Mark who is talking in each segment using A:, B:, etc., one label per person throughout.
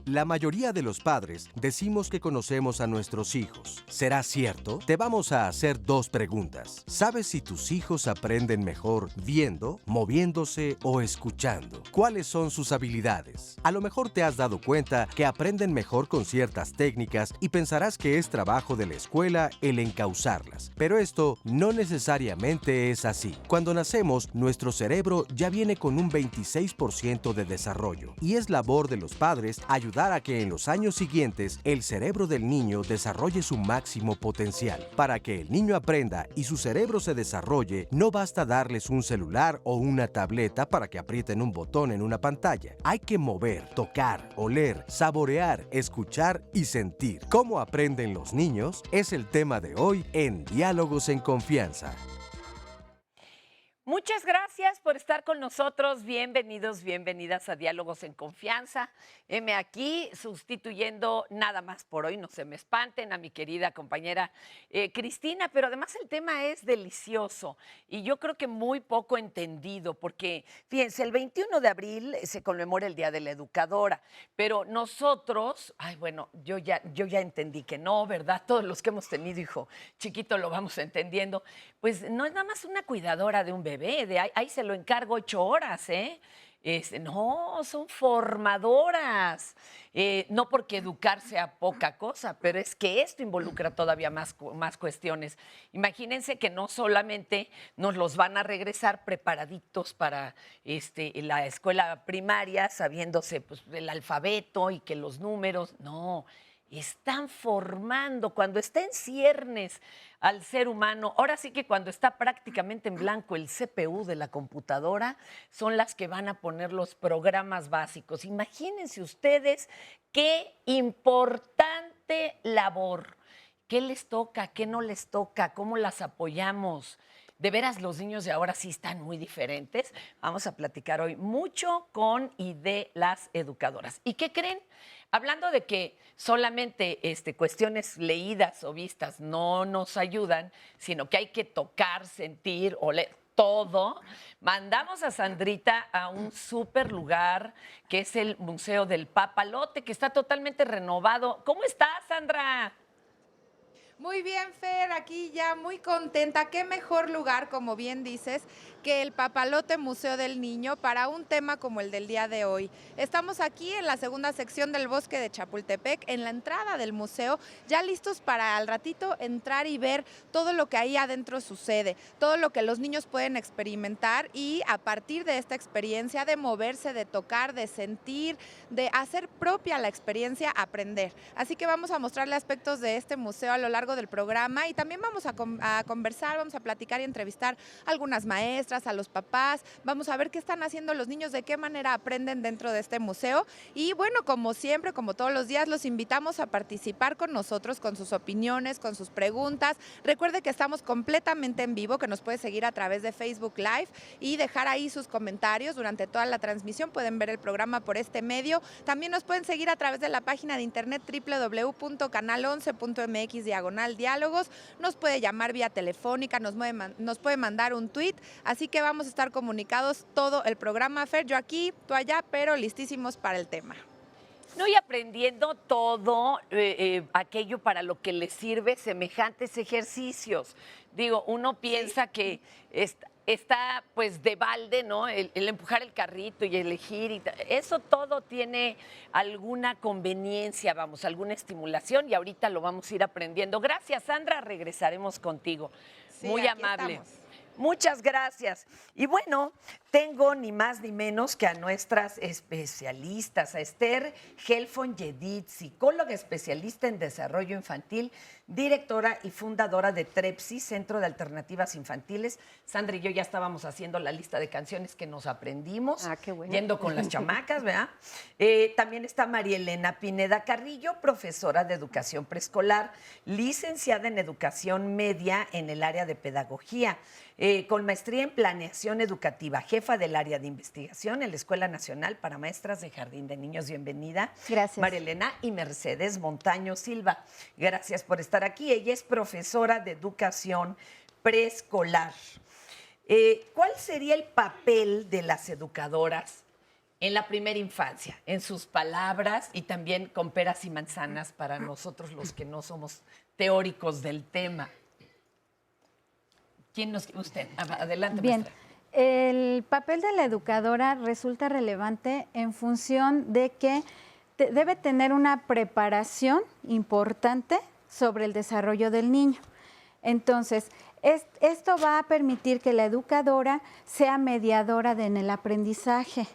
A: La mayoría de los padres decimos que conocemos a nuestros hijos. ¿Será cierto? Te vamos a hacer dos preguntas. ¿Sabes si tus hijos aprenden mejor viendo, moviéndose o escuchando? ¿Cuáles son sus habilidades? A lo mejor te has dado cuenta que aprenden mejor con ciertas técnicas y pensarás que es trabajo de la escuela el encauzarlas. Pero esto no necesariamente es así. Cuando nacemos, nuestro cerebro ya viene con un 26% de desarrollo y es labor de los padres ayudar a que en los años siguientes el cerebro del niño desarrolle su máximo potencial. Para que el niño aprenda y su cerebro se desarrolle, no basta darles un celular o una tableta para que aprieten un botón en una pantalla. Hay que mover, tocar, oler, saborear, escuchar y sentir. ¿Cómo aprenden los niños? Es el tema de hoy en Diálogos en Confianza.
B: Muchas gracias por estar con nosotros. Bienvenidos, bienvenidas a Diálogos en Confianza. Heme aquí sustituyendo nada más por hoy, no se me espanten, a mi querida compañera Cristina, pero además el tema es delicioso y yo creo que muy poco entendido porque, fíjense, el 21 de abril se conmemora el Día de la Educadora, pero nosotros, yo ya entendí que no, ¿verdad? Todos los que hemos tenido hijo chiquito lo vamos entendiendo, pues no es nada más una cuidadora de un bebé, ahí se lo encargo 8 horas, ¿eh? No, son formadoras. No porque educar sea poca cosa, pero es que esto involucra todavía más cuestiones. Imagínense que no solamente nos los van a regresar preparaditos para la escuela primaria, sabiéndose pues, el alfabeto y que los números, no. Están formando, cuando está en ciernes al ser humano, ahora sí que cuando está prácticamente en blanco el CPU de la computadora, son las que van a poner los programas básicos. Imagínense ustedes qué importante labor. ¿Qué les toca? ¿Qué no les toca? ¿Cómo las apoyamos? De veras, los niños de ahora sí están muy diferentes. Vamos a platicar hoy mucho con y de las educadoras. ¿Y qué creen? Hablando de que solamente cuestiones leídas o vistas no nos ayudan, sino que hay que tocar, sentir, oler todo, mandamos a Sandrita a un súper lugar que es el Museo del Papalote, que está totalmente renovado. ¿Cómo estás, Sandra?
C: Muy bien, Fer, aquí ya muy contenta. Qué mejor lugar, como bien dices, que el Papalote Museo del Niño para un tema como el del día de hoy. Estamos aquí en la segunda sección del Bosque de Chapultepec, en la entrada del museo, ya listos para al ratito entrar y ver todo lo que ahí adentro sucede, todo lo que los niños pueden experimentar y a partir de esta experiencia de moverse, de tocar, de sentir, de hacer propia la experiencia, aprender. Así que vamos a mostrarle aspectos de este museo a lo largo del programa y también vamos a conversar, vamos a platicar y entrevistar a algunas maestras, a los papás, vamos a ver qué están haciendo los niños, de qué manera aprenden dentro de este museo y bueno, como siempre, como todos los días, los invitamos a participar con nosotros, con sus opiniones, con sus preguntas. Recuerde que estamos completamente en vivo, que nos puede seguir a través de Facebook Live y dejar ahí sus comentarios durante toda la transmisión, pueden ver el programa por este medio, también nos pueden seguir a través de la página de internet www.canal11.mx/diálogos, nos puede llamar vía telefónica, nos puede mandar un tweet, así que vamos a estar comunicados todo el programa, Fer, yo aquí, tú allá, pero listísimos para el tema.
B: No, y aprendiendo todo aquello para lo que les sirve semejantes ejercicios. Digo, uno piensa que está pues de balde, ¿no? El empujar el carrito y elegir, eso todo tiene alguna conveniencia, vamos, alguna estimulación y ahorita lo vamos a ir aprendiendo. Gracias, Sandra, regresaremos contigo.
C: Sí,
B: muy amable.
C: Estamos.
B: Muchas gracias. Y bueno, tengo ni más ni menos que a nuestras especialistas, a Esther Helfon Yedid, psicóloga especialista en desarrollo infantil, directora y fundadora de Trepsi, Centro de Alternativas Infantiles. Sandra y yo ya estábamos haciendo la lista de canciones que nos aprendimos,
D: qué bueno.
B: yendo con las chamacas, ¿verdad? También está María Elena Pineda Carrillo, profesora de educación preescolar, licenciada en educación media en el área de pedagogía, con maestría en planeación educativa, jefa del área de investigación en la Escuela Nacional para Maestras de Jardín de Niños. Bienvenida.
D: Gracias.
B: María Elena y Mercedes Montaño Silva. Gracias por estar aquí. Ella es profesora de educación preescolar. ¿Cuál sería el papel de las educadoras en la primera infancia? En sus palabras y también con peras y manzanas para nosotros los que no somos teóricos del tema. ¿Quién nos... Usted, adelante,
E: Bien,
B: maestra.
E: el papel de la educadora resulta relevante en función de que debe tener una preparación importante sobre el desarrollo del niño. Entonces, esto va a permitir que la educadora sea mediadora en el aprendizaje.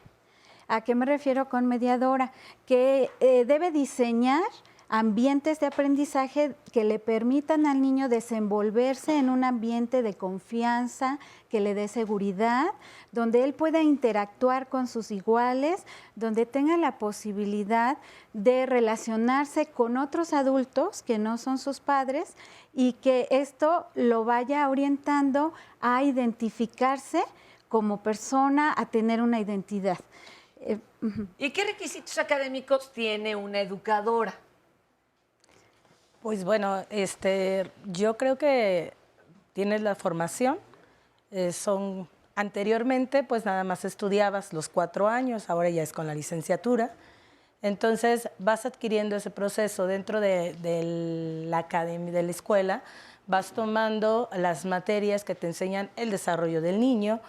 E: ¿A qué me refiero con mediadora? Que debe diseñar ambientes de aprendizaje que le permitan al niño desenvolverse en un ambiente de confianza, que le dé seguridad, donde él pueda interactuar con sus iguales, donde tenga la posibilidad de relacionarse con otros adultos que no son sus padres y que esto lo vaya orientando a identificarse como persona, a tener una identidad.
B: ¿Y qué requisitos académicos tiene una educadora?
F: Pues bueno, yo creo que tienes la formación. Anteriormente, pues nada más estudiabas los 4 años, ahora ya es con la licenciatura. Entonces vas adquiriendo ese proceso dentro de la academia, de la escuela, vas tomando las materias que te enseñan el desarrollo del niño,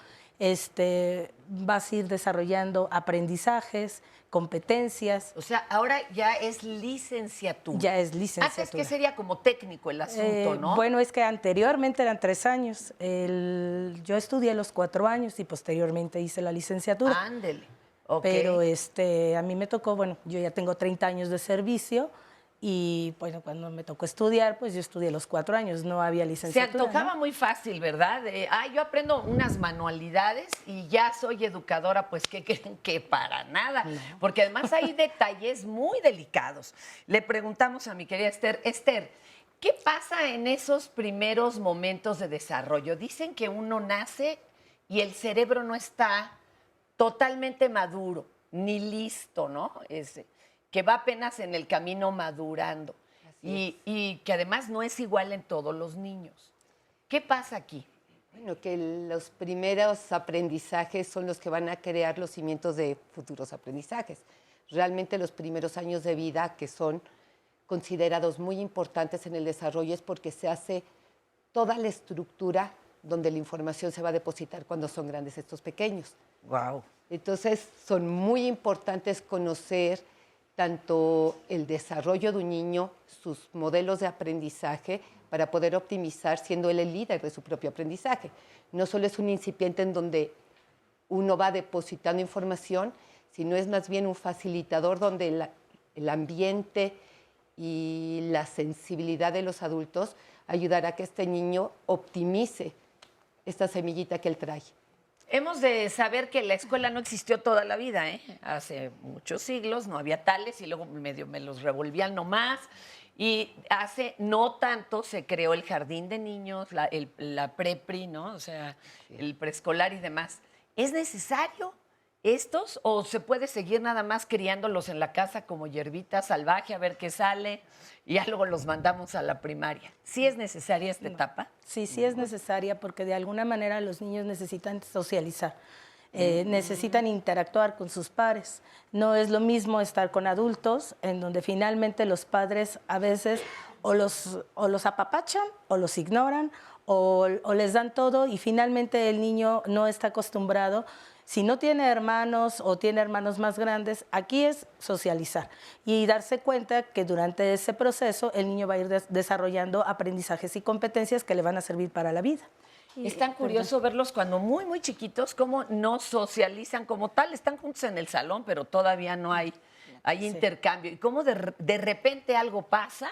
F: vas a ir desarrollando aprendizajes, competencias.
B: O sea, ahora ya es licenciatura.
F: Ya es licenciatura.
B: Antes que sería como técnico el asunto, ¿no?
F: Bueno, es que anteriormente eran 3 años. Yo estudié los 4 años y posteriormente hice la licenciatura.
B: Ándele. Okay.
F: Pero a mí me tocó, bueno, yo ya tengo 30 años de servicio y bueno, cuando me tocó estudiar, pues yo estudié los 4 años, no había
B: Se
F: licenciatura.
B: antojaba muy fácil, ¿verdad? Yo aprendo unas manualidades y ya soy educadora, pues ¿qué creen? Que para nada, no. Porque además hay detalles muy delicados. Le preguntamos a mi querida Esther, ¿qué pasa en esos primeros momentos de desarrollo? Dicen que uno nace y el cerebro no está totalmente maduro, ni listo, ¿no? Que va apenas en el camino madurando y que además no es igual en todos los niños. ¿Qué pasa aquí?
D: Bueno, que los primeros aprendizajes son los que van a crear los cimientos de futuros aprendizajes. Realmente los primeros años de vida, que son considerados muy importantes en el desarrollo, es porque se hace toda la estructura donde la información se va a depositar cuando son grandes estos pequeños.
B: Wow.
D: Entonces, son muy importantes conocer tanto el desarrollo de un niño, sus modelos de aprendizaje, para poder optimizar siendo él el líder de su propio aprendizaje. No solo es un incipiente en donde uno va depositando información, sino es más bien un facilitador donde el ambiente y la sensibilidad de los adultos ayudará a que este niño optimice esta semillita que él trae.
B: Hemos de saber que la escuela no existió toda la vida, ¿eh? Hace muchos siglos no había tales y luego medio me los revolvían nomás. Y hace no tanto se creó el jardín de niños, la prepri, ¿no? O sea, el preescolar y demás. ¿Es necesario estos o se puede seguir nada más criándolos en la casa como hierbita salvaje a ver qué sale y ya luego los mandamos a la primaria? ¿Sí es necesaria esta etapa?
F: Sí, sí es necesaria porque de alguna manera los niños necesitan socializar, necesitan interactuar con sus pares. No es lo mismo estar con adultos en donde finalmente los padres a veces o los apapachan o los ignoran o les dan todo y finalmente el niño no está acostumbrado. Si no tiene hermanos o tiene hermanos más grandes, aquí es socializar y darse cuenta que durante ese proceso el niño va a ir desarrollando aprendizajes y competencias que le van a servir para la vida.
B: Es tan curioso verlos cuando muy, muy chiquitos, cómo no socializan como tal. Están juntos en el salón, pero todavía no hay intercambio. Y cómo de repente algo pasa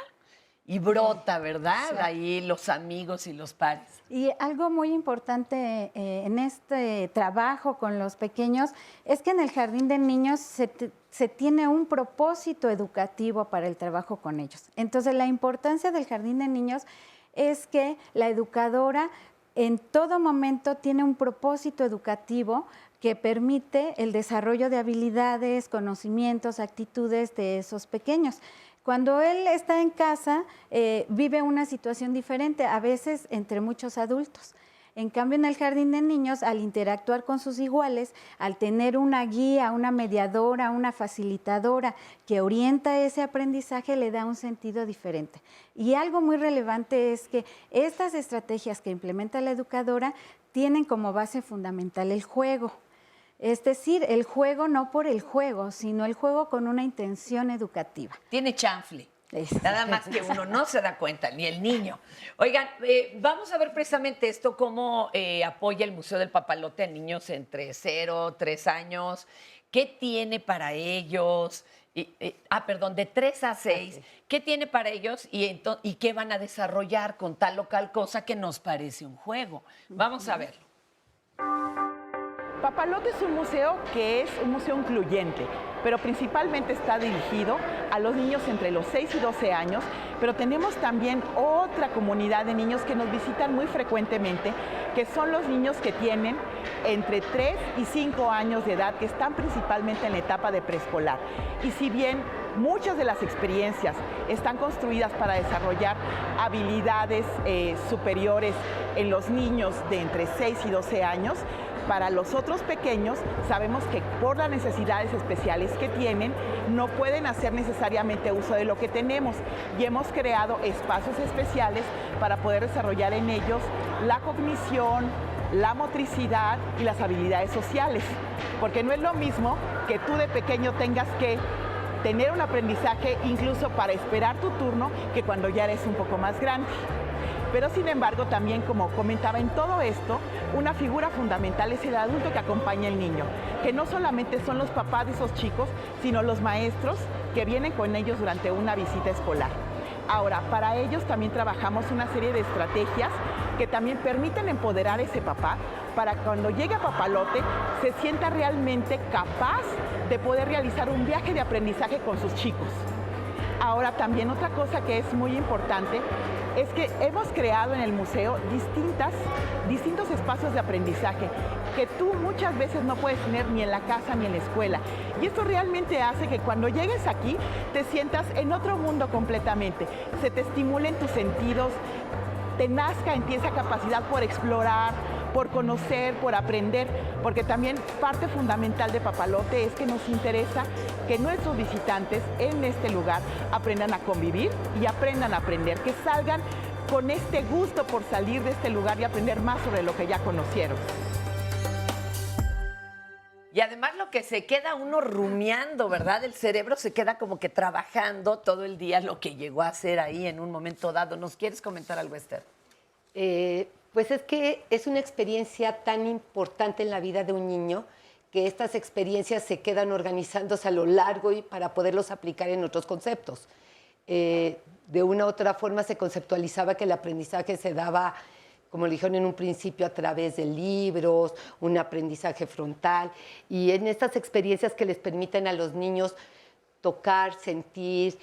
B: y brota, ¿verdad?
E: Sí.
B: Ahí los amigos y los pares.
E: Y algo muy importante en este trabajo con los pequeños es que en el jardín de niños se tiene un propósito educativo para el trabajo con ellos. Entonces, la importancia del jardín de niños es que la educadora en todo momento tiene un propósito educativo que permite el desarrollo de habilidades, conocimientos, actitudes de esos pequeños. Cuando él está en casa, vive una situación diferente, a veces entre muchos adultos. En cambio, en el jardín de niños, al interactuar con sus iguales, al tener una guía, una mediadora, una facilitadora que orienta ese aprendizaje, le da un sentido diferente. Y algo muy relevante es que estas estrategias que implementa la educadora tienen como base fundamental el juego. Es decir, el juego no por el juego, sino el juego con una intención educativa.
B: Tiene chanfle.
E: Exacto.
B: Nada más que uno no se da cuenta, ni el niño. Oigan, vamos a ver precisamente esto, cómo apoya el Museo del Papalote a niños entre 0, 3 años. ¿Qué tiene para ellos? De 3 a 6. ¿Qué tiene para ellos y qué van a desarrollar con tal o cual cosa que nos parece un juego? Vamos a verlo.
G: Papalote es un museo que es un museo incluyente, pero principalmente está dirigido a los niños entre los 6 y 12 años, pero tenemos también otra comunidad de niños que nos visitan muy frecuentemente, que son los niños que tienen entre 3 y 5 años de edad, que están principalmente en la etapa de preescolar. Y si bien muchas de las experiencias están construidas para desarrollar habilidades superiores en los niños de entre 6 y 12 años, para los otros pequeños sabemos que por las necesidades especiales que tienen no pueden hacer necesariamente uso de lo que tenemos y hemos creado espacios especiales para poder desarrollar en ellos la cognición, la motricidad y las habilidades sociales, porque no es lo mismo que tú de pequeño tengas que tener un aprendizaje incluso para esperar tu turno que cuando ya eres un poco más grande. Pero sin embargo, también como comentaba en todo esto, una figura fundamental es el adulto que acompaña al niño, que no solamente son los papás de esos chicos, sino los maestros que vienen con ellos durante una visita escolar. Ahora, para ellos también trabajamos una serie de estrategias que también permiten empoderar a ese papá para que cuando llegue a Papalote se sienta realmente capaz de poder realizar un viaje de aprendizaje con sus chicos. Ahora, también otra cosa que es muy importante es que hemos creado en el museo distintos espacios de aprendizaje que tú muchas veces no puedes tener ni en la casa ni en la escuela. Y esto realmente hace que cuando llegues aquí te sientas en otro mundo completamente. Se te estimulen tus sentidos, te nazca en ti esa capacidad por explorar, por conocer, por aprender, porque también parte fundamental de Papalote es que nos interesa que nuestros visitantes en este lugar aprendan a convivir y aprendan a aprender, que salgan con este gusto por salir de este lugar y aprender más sobre lo que ya conocieron.
B: Y además lo que se queda uno rumiando, ¿verdad? El cerebro se queda como que trabajando todo el día lo que llegó a hacer ahí en un momento dado. ¿Nos quieres comentar algo, Esther?
D: Pues es que es una experiencia tan importante en la vida de un niño que estas experiencias se quedan organizándose a lo largo y para poderlos aplicar en otros conceptos. De una u otra forma se conceptualizaba que el aprendizaje se daba, como le dijeron en un principio, a través de libros, un aprendizaje frontal, y en estas experiencias que les permiten a los niños tocar, sentir,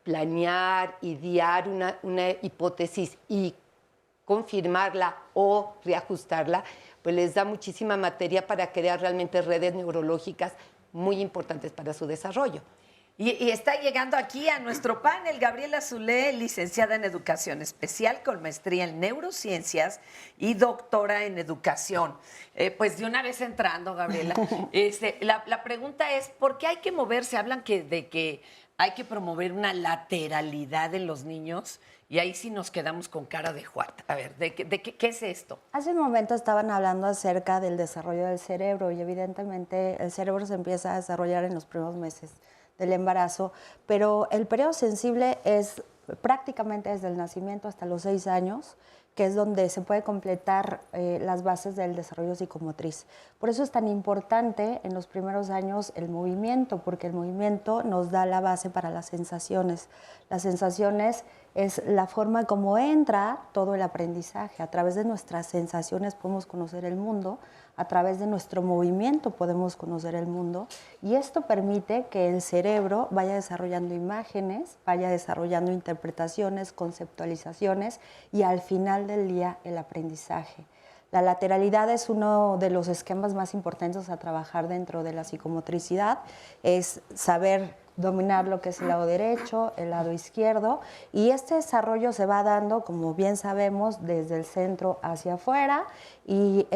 D: planear, idear una hipótesis y confirmarla o reajustarla, pues les da muchísima materia para crear realmente redes neurológicas muy importantes para su desarrollo.
B: Y está llegando aquí a nuestro panel Gabriela Zulé, licenciada en Educación Especial con maestría en Neurociencias y doctora en Educación. Pues de una vez entrando, Gabriela, la pregunta es, ¿por qué hay que moverse? Hablan de que hay que promover una lateralidad en los niños y ahí sí nos quedamos con cara de what. A ver, ¿qué es esto?
H: Hace un momento estaban hablando acerca del desarrollo del cerebro y evidentemente el cerebro se empieza a desarrollar en los primeros meses del embarazo, pero el periodo sensible es prácticamente desde el nacimiento hasta los 6 años, que es donde se puede completar las bases del desarrollo psicomotriz. Por eso es tan importante en los primeros años el movimiento, porque el movimiento nos da la base para las sensaciones. Las sensaciones es la forma como entra todo el aprendizaje. A través de nuestras sensaciones podemos conocer el mundo, a través de nuestro movimiento podemos conocer el mundo, y esto permite que el cerebro vaya desarrollando imágenes, vaya desarrollando interpretaciones, conceptualizaciones, y al final del día el aprendizaje. La lateralidad es uno de los esquemas más importantes a trabajar dentro de la psicomotricidad, es saber dominar lo que es el lado derecho, el lado izquierdo, y este desarrollo se va dando, como bien sabemos, desde el centro hacia afuera, y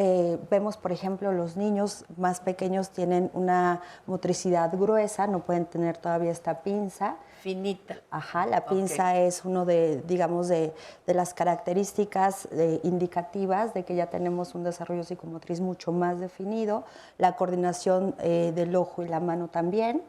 H: vemos, por ejemplo, los niños más pequeños tienen una motricidad gruesa, no pueden tener todavía esta pinza.
B: Finita.
H: Ajá, la pinza es uno de, digamos, de las características indicativas de que ya tenemos un desarrollo psicomotriz mucho más definido, la coordinación del ojo y la mano también.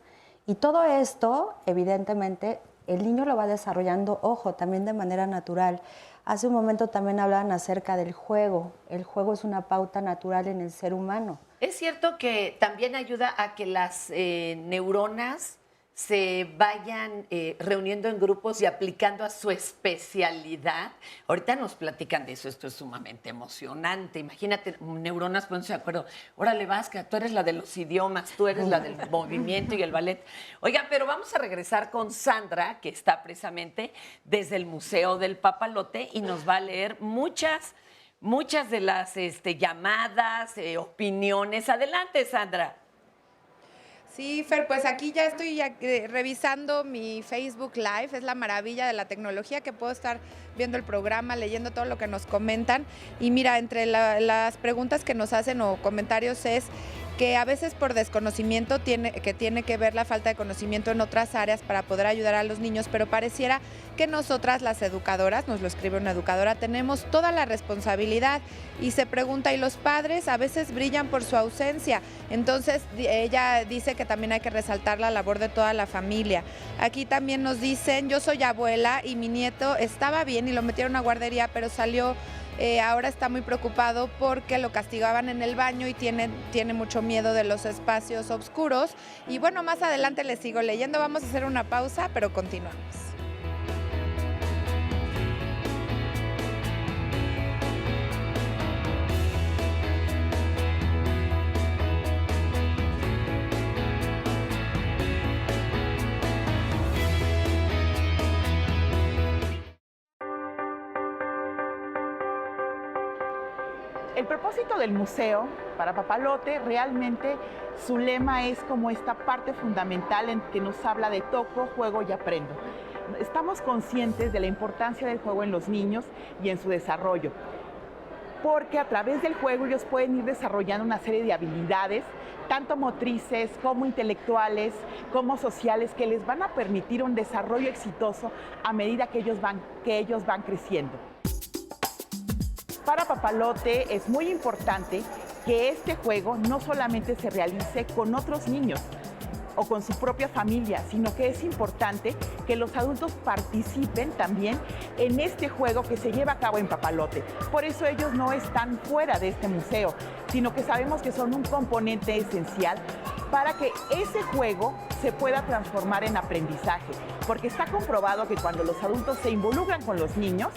H: Y todo esto, evidentemente, el niño lo va desarrollando, ojo, también de manera natural. Hace un momento también hablaban acerca del juego. El juego es una pauta natural en el ser humano.
B: Es cierto que también ayuda a que las neuronas se vayan reuniendo en grupos y aplicando a su especialidad. Ahorita nos platican de eso, esto es sumamente emocionante. Imagínate, neuronas poniéndose de acuerdo. Órale, Vasca, tú eres la de los idiomas, tú eres la del movimiento y el ballet. Oigan, pero vamos a regresar con Sandra, que está precisamente desde el Museo del Papalote y nos va a leer muchas de las llamadas, opiniones. Adelante, Sandra.
C: Sí, Fer, pues aquí ya estoy revisando mi Facebook Live. Es la maravilla de la tecnología que puedo estar viendo el programa, leyendo todo lo que nos comentan. Y mira, entre las preguntas que nos hacen o comentarios es que a veces por desconocimiento tiene que ver la falta de conocimiento en otras áreas para poder ayudar a los niños, pero pareciera que nosotras las educadoras, nos lo escribe una educadora, tenemos toda la responsabilidad. Y se pregunta, ¿y los padres? A veces brillan por su ausencia. Entonces ella dice que también hay que resaltar la labor de toda la familia. Aquí también nos dicen, yo soy abuela y mi nieto estaba bien y lo metieron a guardería, pero salió, ahora está muy preocupado porque lo castigaban en el baño y tiene mucho miedo de los espacios oscuros. Y bueno, más adelante les sigo leyendo. Vamos a hacer una pausa, pero continuamos.
G: El propósito del museo para Papalote, realmente su lema es como esta parte fundamental en que nos habla de toco, juego y aprendo. Estamos conscientes de la importancia del juego en los niños y en su desarrollo, porque a través del juego ellos pueden ir desarrollando una serie de habilidades, tanto motrices como intelectuales, como sociales, que les van a permitir un desarrollo exitoso a medida que ellos van creciendo. Para Papalote es muy importante que este juego no solamente se realice con otros niños o con su propia familia, sino que es importante que los adultos participen también en este juego que se lleva a cabo en Papalote. Por eso ellos no están fuera de este museo, sino que sabemos que son un componente esencial para que ese juego se pueda transformar en aprendizaje, porque está comprobado que cuando los adultos se involucran con los niños,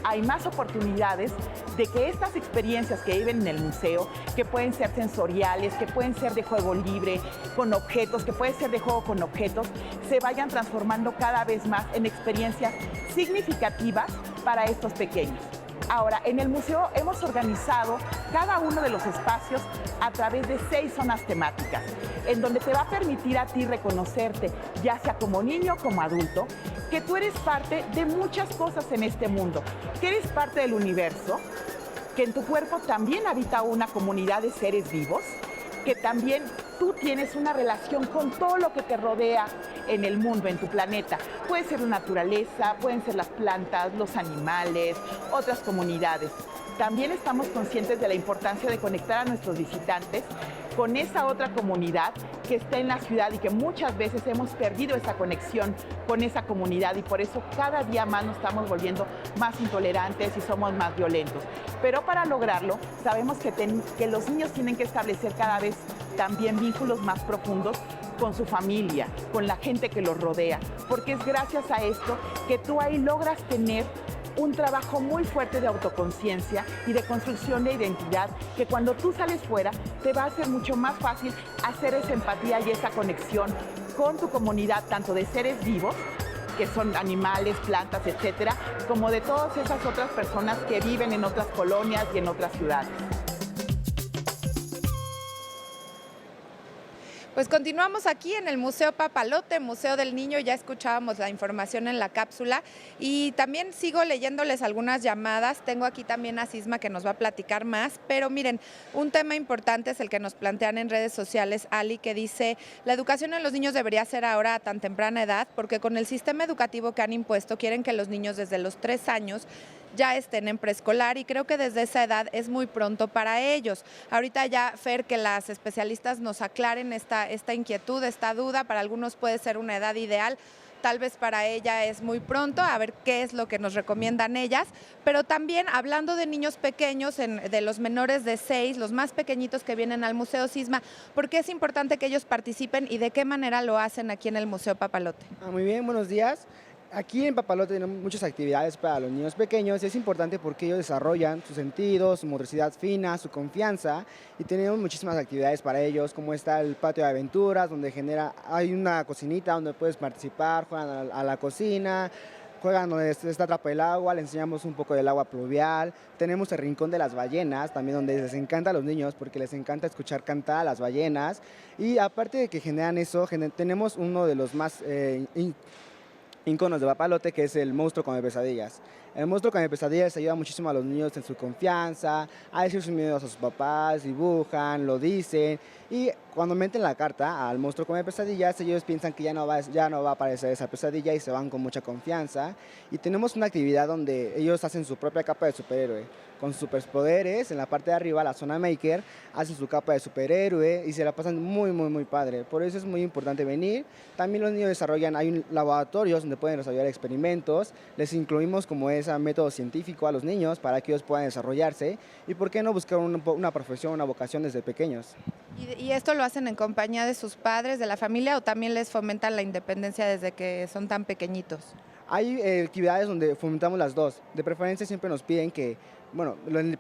G: hay más oportunidades de que estas experiencias que viven en el museo, que pueden ser sensoriales, que pueden ser de juego libre, con objetos, que pueden ser de juego con objetos, se vayan transformando cada vez más en experiencias significativas para estos pequeños. Ahora, en el museo hemos organizado cada uno de los espacios a través de 6 zonas temáticas, en donde te va a permitir a ti reconocerte, ya sea como niño o como adulto, que tú eres parte de muchas cosas en este mundo, que eres parte del universo, que en tu cuerpo también habita una comunidad de seres vivos, que también tú tienes una relación con todo lo que te rodea en el mundo, en tu planeta. Puede ser la naturaleza, pueden ser las plantas, los animales, otras comunidades. también estamos conscientes de la importancia de conectar a nuestros visitantes con esa otra comunidad que está en la ciudad y que muchas veces hemos perdido esa conexión con esa comunidad y por eso cada día más nos estamos volviendo más intolerantes y somos más violentos. Pero para lograrlo, sabemos que los niños tienen que establecer cada vez también vínculos más profundos con su familia, con la gente que los rodea, porque es gracias a esto que tú ahí logras tener un trabajo muy fuerte de autoconciencia y de construcción de identidad, que cuando tú sales fuera te va a ser mucho más fácil hacer esa empatía y esa conexión con tu comunidad, tanto de seres vivos, que son animales, plantas, etcétera, como de todas esas otras personas que viven en otras colonias y en otras ciudades.
C: Pues continuamos aquí en el Museo Papalote, Museo del Niño, ya escuchábamos la información en la cápsula y también sigo leyéndoles algunas llamadas. Tengo aquí también a Sisma que nos va a platicar más, pero miren, un tema importante es el que nos plantean en redes sociales, Ali, que dice, la educación en los niños debería ser ahora a tan temprana edad, porque con el sistema educativo que han impuesto quieren que los niños desde los 3 años ya estén en preescolar y creo que desde esa edad es muy pronto para ellos. Ahorita ya, Fer, que las especialistas nos aclaren esta inquietud, esta duda, para algunos puede ser una edad ideal, tal vez para ella es muy pronto, a ver qué es lo que nos recomiendan ellas, pero también hablando de niños pequeños, de los menores de 6, los más pequeñitos que vienen al Museo Sisma, ¿por qué es importante que ellos participen y de qué manera lo hacen aquí en el Museo Papalote?
I: Muy bien, buenos días. Aquí en Papalote tenemos muchas actividades para los niños pequeños y es importante porque ellos desarrollan sus sentidos, su motricidad fina, su confianza y tenemos muchísimas actividades para ellos, como está el patio de aventuras, donde hay una cocinita donde puedes participar, juegan a la cocina, juegan donde está atrapa el agua, le enseñamos un poco del agua pluvial. Tenemos el rincón de las ballenas, también donde les encanta a los niños porque les encanta escuchar cantar a las ballenas. Y aparte de que generan eso, tenemos uno de los más íconos de Papalote, que es el monstruo come pesadillas. El monstruo come pesadillas ayuda muchísimo a los niños en su confianza, a decir sus miedos a sus papás, dibujan, lo dicen, y cuando meten la carta al monstruo come pesadillas, ellos piensan que ya no va a aparecer esa pesadilla y se van con mucha confianza. Y tenemos una actividad donde ellos hacen su propia capa de superhéroe, con superpoderes. En la parte de arriba, la zona maker, hacen su capa de superhéroe y se la pasan muy, muy, muy padre. Por eso es muy importante venir. También los niños hay laboratorios donde pueden desarrollar experimentos. Les incluimos como ese método científico a los niños para que ellos puedan desarrollarse. Y por qué no buscar una profesión, una vocación desde pequeños.
C: ¿Y esto lo hacen en compañía de sus padres, de la familia, o también les fomentan la independencia desde que son tan pequeñitos?
I: Hay actividades donde fomentamos las dos. De preferencia siempre nos piden que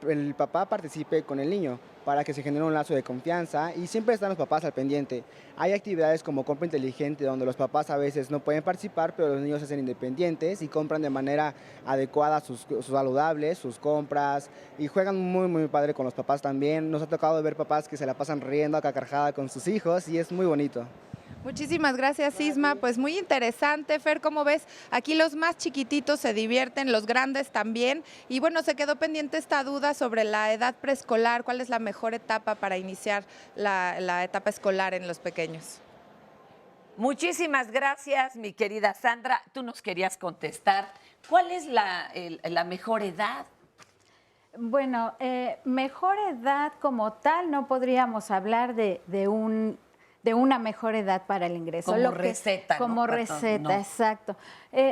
I: el papá participe con el niño para que se genere un lazo de confianza y siempre están los papás al pendiente. Hay actividades como compra inteligente donde los papás a veces no pueden participar, pero los niños se hacen independientes y compran de manera adecuada sus saludables, sus compras y juegan muy, muy padre con los papás también. Nos ha tocado ver papás que se la pasan riendo a carcajada con sus hijos y es muy bonito.
C: Muchísimas gracias, Sisma. Pues muy interesante, Fer, ¿cómo ves? Aquí los más chiquititos se divierten, los grandes también. Y bueno, se quedó pendiente esta duda sobre la edad preescolar. ¿Cuál es la mejor etapa para iniciar la etapa escolar en los pequeños?
B: Muchísimas gracias, mi querida Sandra. Tú nos querías contestar. ¿Cuál es la mejor edad?
E: Bueno, mejor edad como tal no podríamos hablar de una mejor edad para el ingreso.
B: Como receta, ¿no?
E: Como receta, exacto.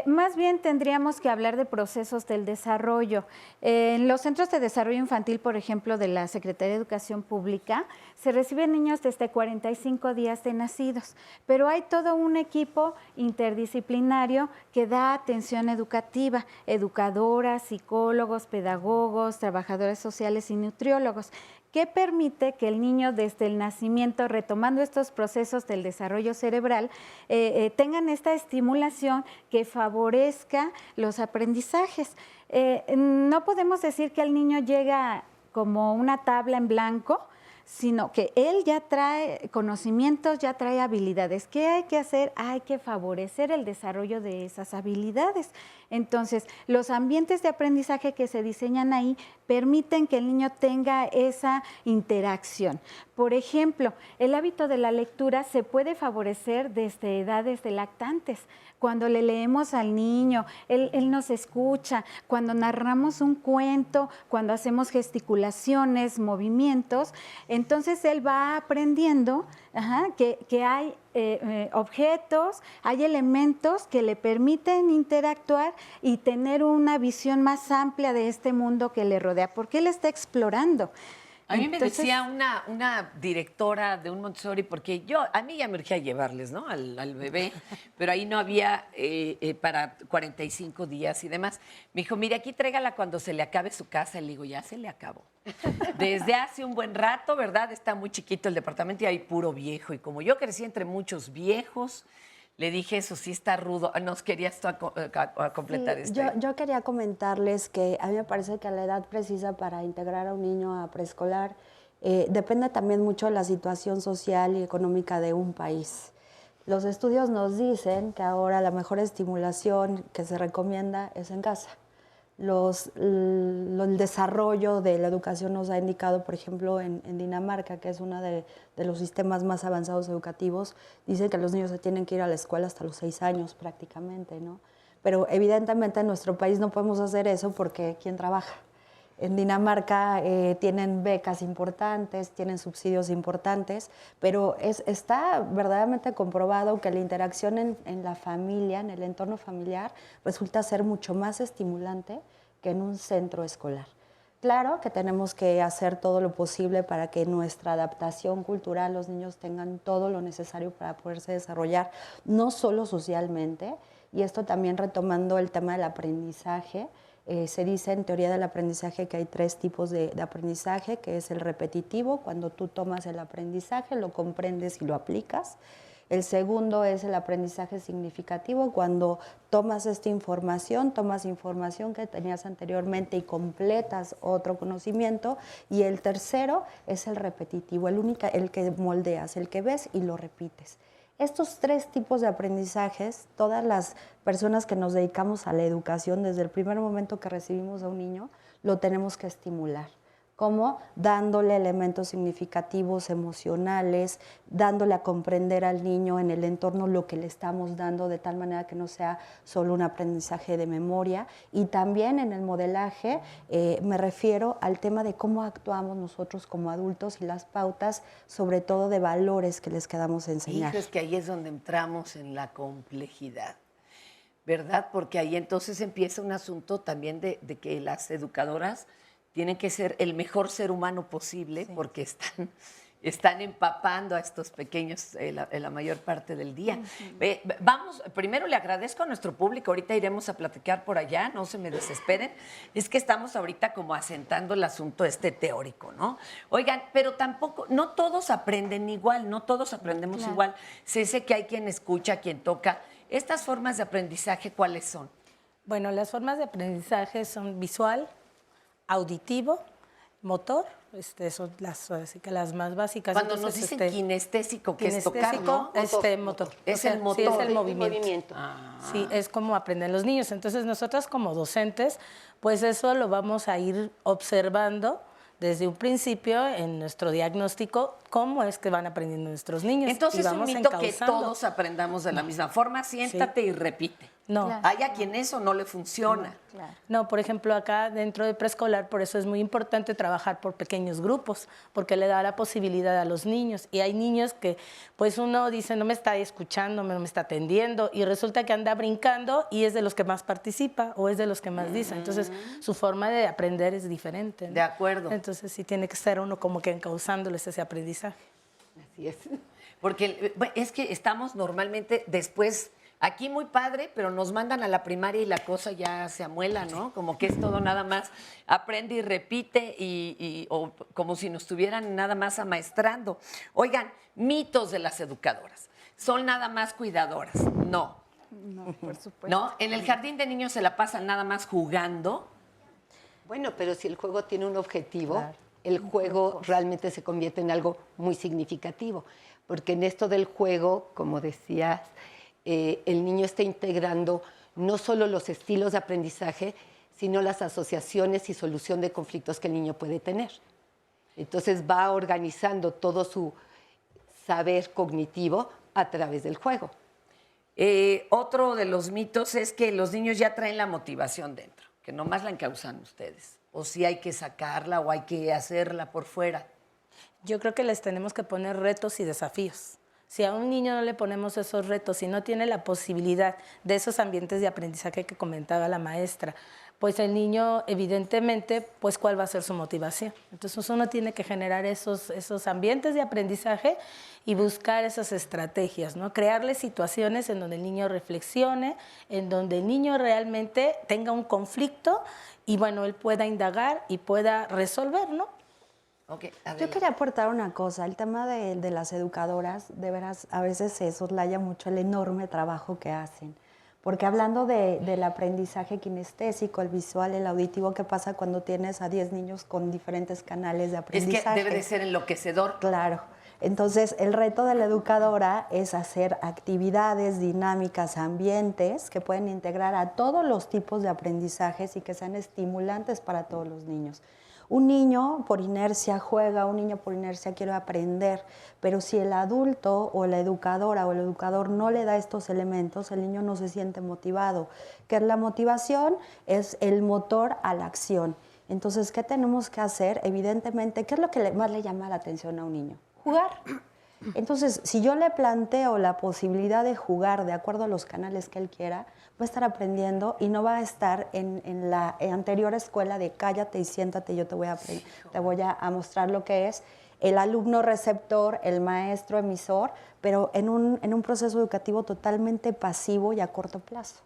E: Más bien tendríamos que hablar de procesos del desarrollo. En los centros de desarrollo infantil, por ejemplo, de la Secretaría de Educación Pública, se reciben niños desde 45 días de nacidos, pero hay todo un equipo interdisciplinario que da atención educativa, educadoras, psicólogos, pedagogos, trabajadores sociales y nutriólogos, que permite que el niño desde el nacimiento, retomando estos procesos del desarrollo cerebral, tengan esta estimulación que favorezca los aprendizajes. No podemos decir que el niño llega como una tabla en blanco, sino que él ya trae conocimientos, ya trae habilidades. ¿Qué hay que hacer? Hay que favorecer el desarrollo de esas habilidades. Entonces, los ambientes de aprendizaje que se diseñan ahí permiten que el niño tenga esa interacción. por ejemplo, el hábito de la lectura se puede favorecer desde edades de lactantes. Cuando le leemos al niño, él nos escucha, cuando narramos un cuento, cuando hacemos gesticulaciones, movimientos, entonces él va aprendiendo que hay objetos, hay elementos que le permiten interactuar y tener una visión más amplia de este mundo que le rodea, porque él está explorando.
B: A mí me decía una directora de un Montessori, porque a mí ya me urgía llevarles, ¿no? Al bebé, pero ahí no había para 45 días y demás. Me dijo, mire, aquí tráigala cuando se le acabe su casa. Y le digo, ya se le acabó. Desde hace un buen rato, ¿verdad? Está muy chiquito el departamento y hay puro viejo. Y como yo crecí entre muchos viejos, le dije, eso sí está rudo. ¿Nos querías tú a completar
H: Sí,
B: esto?
H: yo quería comentarles que a mí me parece que la edad precisa para integrar a un niño a preescolar depende también mucho de la situación social y económica de un país. Los estudios nos dicen que ahora la mejor estimulación que se recomienda es en casa. El desarrollo de la educación nos ha indicado, por ejemplo, en Dinamarca, que es uno de los sistemas más avanzados educativos, dicen que los niños se tienen que ir a la escuela hasta los 6 años prácticamente, ¿no? Pero evidentemente en nuestro país no podemos hacer eso porque ¿quién trabaja? En Dinamarca tienen becas importantes, tienen subsidios importantes, pero está verdaderamente comprobado que la interacción en la familia, en el entorno familiar, resulta ser mucho más estimulante que en un centro escolar. Claro que tenemos que hacer todo lo posible para que nuestra adaptación cultural, los niños tengan todo lo necesario para poderse desarrollar, no solo socialmente, y esto también retomando el tema del aprendizaje. Se dice en teoría del aprendizaje que hay 3 tipos de aprendizaje, que es el repetitivo, cuando tú tomas el aprendizaje, lo comprendes y lo aplicas. El segundo es el aprendizaje significativo, cuando tomas esta información, tomas información que tenías anteriormente y completas otro conocimiento. Y el tercero es el repetitivo, el que moldeas, el que ves y lo repites. Estos 3 tipos de aprendizajes, todas las personas que nos dedicamos a la educación, desde el primer momento que recibimos a un niño, lo tenemos que estimular. ¿Cómo? Dándole elementos significativos, emocionales, dándole a comprender al niño en el entorno lo que le estamos dando, de tal manera que no sea solo un aprendizaje de memoria. Y también en el modelaje me refiero al tema de cómo actuamos nosotros como adultos y las pautas, sobre todo de valores que les queramos enseñar.
B: Hijo, es que ahí es donde entramos en la complejidad, ¿verdad? Porque ahí entonces empieza un asunto también de que las educadoras tienen que ser el mejor ser humano posible, sí, porque están empapando a estos pequeños la mayor parte del día. Vamos, primero le agradezco a nuestro público, ahorita iremos a platicar por allá, no se me desesperen, es que estamos ahorita como asentando el asunto teórico, ¿no? Oigan, pero tampoco, no todos aprenden igual, no todos aprendemos igual. Sé que hay quien escucha, quien toca. ¿Estas formas de aprendizaje cuáles son?
F: Bueno, las formas de aprendizaje son visual, auditivo, motor, son las más básicas.
B: Cuando nos dicen kinestésico, que es tocar, ¿no?
F: Motor.
B: Es el motor.
F: Sí, es el movimiento. Sí, es como aprenden los niños. Entonces, nosotras como docentes, pues eso lo vamos a ir observando desde un principio en nuestro diagnóstico, cómo es que van aprendiendo nuestros niños.
B: Entonces, es un mito que todos aprendamos de la misma forma. Siéntate y repite.
F: No.
E: Claro.
B: Hay a quien eso no le funciona.
E: No, claro.
F: No, por ejemplo, acá dentro de preescolar, por eso es muy importante trabajar por pequeños grupos, porque le da la posibilidad a los niños. Y hay niños que, pues uno dice, no me está escuchando, no me está atendiendo, y resulta que anda brincando y es de los que más participa o es de los que más dice. Entonces, su forma de aprender es diferente, ¿no?
B: De acuerdo.
F: Entonces, sí tiene que estar uno como que encauzándoles ese aprendizaje.
B: Así es. Porque es que estamos normalmente después... Aquí muy padre, pero nos mandan a la primaria y la cosa ya se amuela, ¿no? Como que es todo nada más aprende y repite o como si nos estuvieran nada más amaestrando. Oigan, mitos de las educadoras. ¿Son nada más cuidadoras? No.
E: No, por supuesto.
B: ¿No? En el jardín de niños se la pasan nada más jugando.
D: Bueno, pero si el juego tiene un objetivo, el juego realmente se convierte en algo muy significativo. Porque en esto del juego, como decías, el niño está integrando no solo los estilos de aprendizaje, sino las asociaciones y solución de conflictos que el niño puede tener. Entonces va organizando todo su saber cognitivo a través del juego.
B: Otro de los mitos es que los niños ya traen la motivación dentro, que nomás la encausan ustedes. O si hay que sacarla o hay que hacerla por fuera.
F: Yo creo que les tenemos que poner retos y desafíos. Si a un niño no le ponemos esos retos y no tiene la posibilidad de esos ambientes de aprendizaje que comentaba la maestra, pues el niño evidentemente, pues ¿cuál va a ser su motivación? Entonces uno tiene que generar esos ambientes de aprendizaje y buscar esas estrategias, ¿no? Crearle situaciones en donde el niño reflexione, en donde el niño realmente tenga un conflicto y bueno, él pueda indagar y pueda resolver, ¿no?
B: Okay,
H: yo quería aportar una cosa, el tema de las educadoras, de veras, a veces se soslaya mucho el enorme trabajo que hacen. Porque hablando del aprendizaje kinestésico, el visual, el auditivo, ¿qué pasa cuando tienes a 10 niños con diferentes canales de aprendizaje?
B: Es que debe de ser enloquecedor.
H: Claro. Entonces, el reto de la educadora es hacer actividades, dinámicas, ambientes que pueden integrar a todos los tipos de aprendizajes y que sean estimulantes para todos los niños. Un niño por inercia juega, un niño por inercia quiere aprender, pero si el adulto o la educadora o el educador no le da estos elementos, el niño no se siente motivado. Que la motivación es el motor a la acción. Entonces, ¿qué tenemos que hacer? Evidentemente, ¿qué es lo que más le llama la atención a un niño? Jugar. Entonces, si yo le planteo la posibilidad de jugar de acuerdo a los canales que él quiera, va a estar aprendiendo y no va a estar en la anterior escuela de cállate y siéntate, yo te voy a mostrar lo que es el alumno receptor, el maestro emisor, pero en un proceso educativo totalmente pasivo y a corto plazo.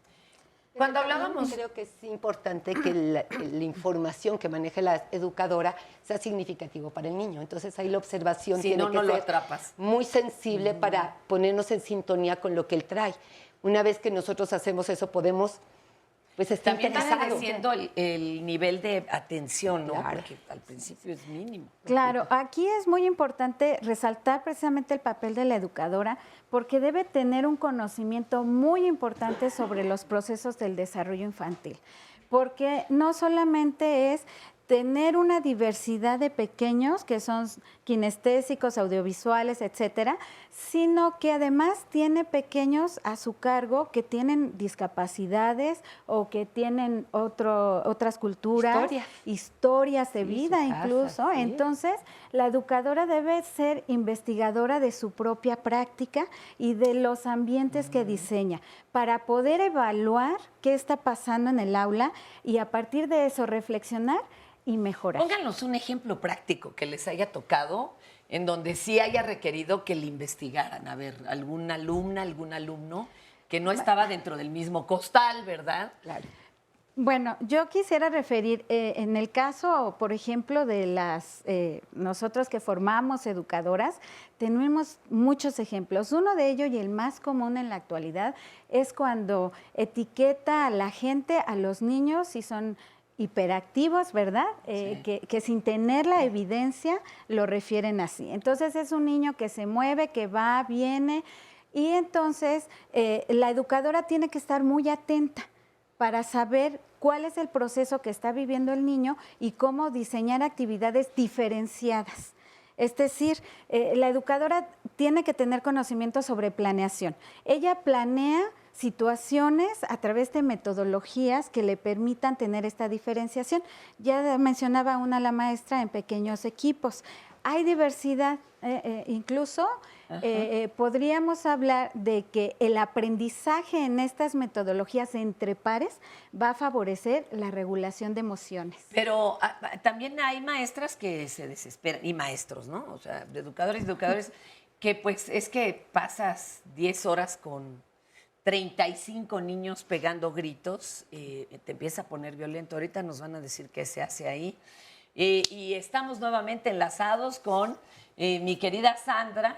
D: Cuando hablábamos, creo que es importante que la información que maneje la educadora sea significativo para el niño. Entonces ahí la observación tiene que ser muy sensible para ponernos en sintonía con lo que él trae. Una vez que nosotros hacemos eso, podemos pues estar
B: también
D: interesados.
B: También está el nivel de atención, ¿no?
D: Claro.
B: Porque al principio es mínimo.
E: Claro, aquí es muy importante resaltar precisamente el papel de la educadora porque debe tener un conocimiento muy importante sobre los procesos del desarrollo infantil, porque no solamente es tener una diversidad de pequeños que son kinestésicos, audiovisuales, etcétera, sino que además tiene pequeños a su cargo que tienen discapacidades o que tienen otras culturas, historias de vida incluso. Sí. Entonces, la educadora debe ser investigadora de su propia práctica y de los ambientes que diseña para poder evaluar qué está pasando en el aula y a partir de eso reflexionar y mejorar.
B: Pónganos un ejemplo práctico que les haya tocado en donde sí haya requerido que le investigaran. A ver, alguna alumna, algún alumno que no estaba dentro del mismo costal, ¿verdad?
E: Claro. Bueno, yo quisiera referir, en el caso, por ejemplo, de nosotros que formamos educadoras, tenemos muchos ejemplos. Uno de ellos, y el más común en la actualidad, es cuando etiqueta a la gente, a los niños, si son hiperactivos, ¿verdad? Sí. Que sin tener la evidencia lo refieren así. Entonces es un niño que se mueve, que va, viene, y entonces la educadora tiene que estar muy atenta para saber cuál es el proceso que está viviendo el niño y cómo diseñar actividades diferenciadas. Es decir, la educadora tiene que tener conocimiento sobre planeación. Ella planea situaciones a través de metodologías que le permitan tener esta diferenciación. Ya mencionaba la maestra en pequeños equipos. Hay diversidad, incluso podríamos hablar de que el aprendizaje en estas metodologías entre pares va a favorecer la regulación de emociones.
B: Pero también hay maestras que se desesperan, y maestros, ¿no? O sea, educadores, que pues es que pasas 10 horas con 35 niños pegando gritos, te empieza a poner violento. Ahorita nos van a decir qué se hace ahí. Y estamos nuevamente enlazados con mi querida Sandra,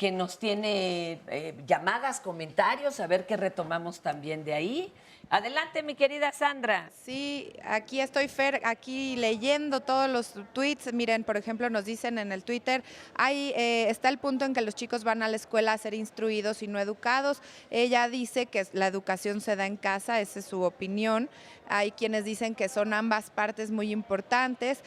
B: que nos tiene llamadas, comentarios, a ver qué retomamos también de ahí. Adelante, mi querida Sandra.
C: Sí, aquí estoy, Fer, aquí leyendo todos los tweets. Miren, por ejemplo, nos dicen en el Twitter, ahí está el punto en que los chicos van a la escuela a ser instruidos y no educados. Ella dice que la educación se da en casa, esa es su opinión. Hay quienes dicen que son ambas partes muy importantes.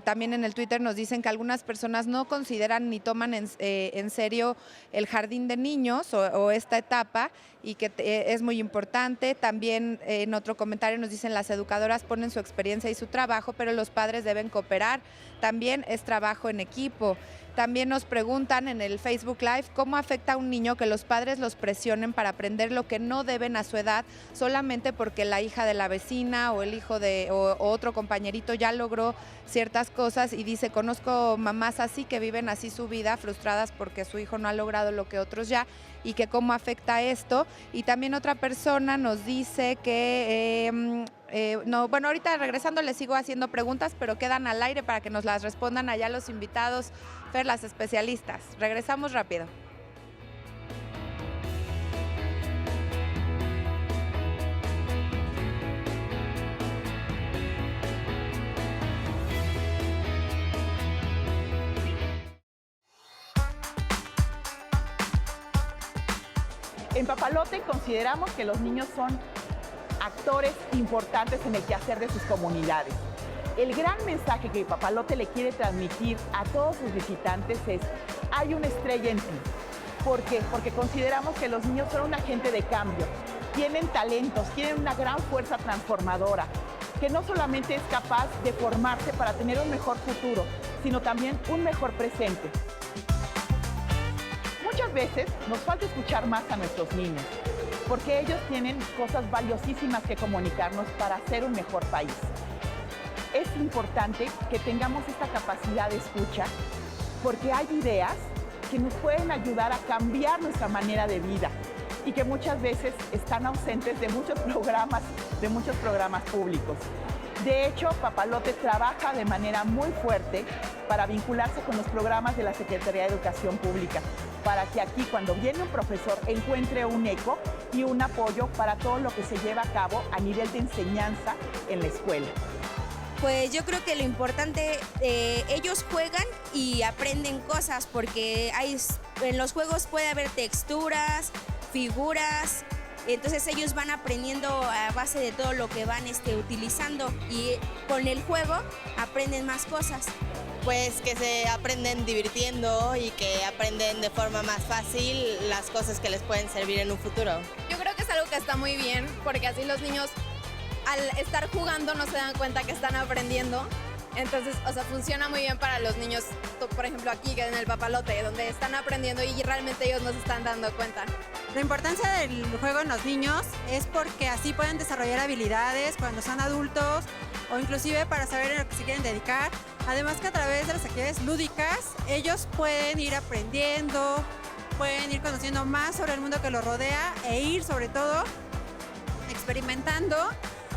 C: También en el Twitter nos dicen que algunas personas no consideran ni toman en serio el jardín de niños o esta etapa y que es muy importante. También en otro comentario nos dicen las educadoras ponen su experiencia y su trabajo, pero los padres deben cooperar. También es trabajo en equipo. También nos preguntan en el Facebook Live cómo afecta a un niño que los padres los presionen para aprender lo que no deben a su edad solamente porque la hija de la vecina o el hijo de o otro compañerito ya logró ciertas cosas, y dice, conozco mamás así que viven así su vida frustradas porque su hijo no ha logrado lo que otros ya, y que cómo afecta esto. Y también otra persona nos dice que no, bueno, ahorita regresando les sigo haciendo preguntas, pero quedan al aire para que nos las respondan allá los invitados, Fer, las especialistas. Regresamos rápido.
G: En Papalote consideramos que los niños son actores importantes en el quehacer de sus comunidades. El gran mensaje que Papalote le quiere transmitir a todos sus visitantes es: hay una estrella en ti. ¿Por qué? Porque consideramos que los niños son un agente de cambio, tienen talentos, tienen una gran fuerza transformadora, que no solamente es capaz de formarse para tener un mejor futuro, sino también un mejor presente. Muchas veces nos falta escuchar más a nuestros niños, porque ellos tienen cosas valiosísimas que comunicarnos para hacer un mejor país. Es importante que tengamos esta capacidad de escucha, porque hay ideas que nos pueden ayudar a cambiar nuestra manera de vida y que muchas veces están ausentes de muchos programas públicos. De hecho, Papalote trabaja de manera muy fuerte para vincularse con los programas de la Secretaría de Educación Pública, para que aquí, cuando viene un profesor, encuentre un eco y un apoyo para todo lo que se lleva a cabo a nivel de enseñanza en la escuela.
J: Pues yo creo que lo importante, ellos juegan y aprenden cosas, porque en los juegos puede haber texturas, figuras, entonces ellos van aprendiendo a base de todo lo que van utilizando, y con el juego aprenden más cosas.
K: Pues que se aprenden divirtiendo y que aprenden de forma más fácil las cosas que les pueden servir en un futuro.
L: Yo creo que es algo que está muy bien, porque así los niños al estar jugando no se dan cuenta que están aprendiendo. Entonces, funciona muy bien para los niños, por ejemplo aquí en el Papalote, donde están aprendiendo y realmente ellos no se están dando cuenta.
M: La importancia del juego en los niños es porque así pueden desarrollar habilidades cuando son adultos, o inclusive para saber a lo que se quieren dedicar. Además que a través de las actividades lúdicas ellos pueden ir aprendiendo, pueden ir conociendo más sobre el mundo que los rodea e ir sobre todo experimentando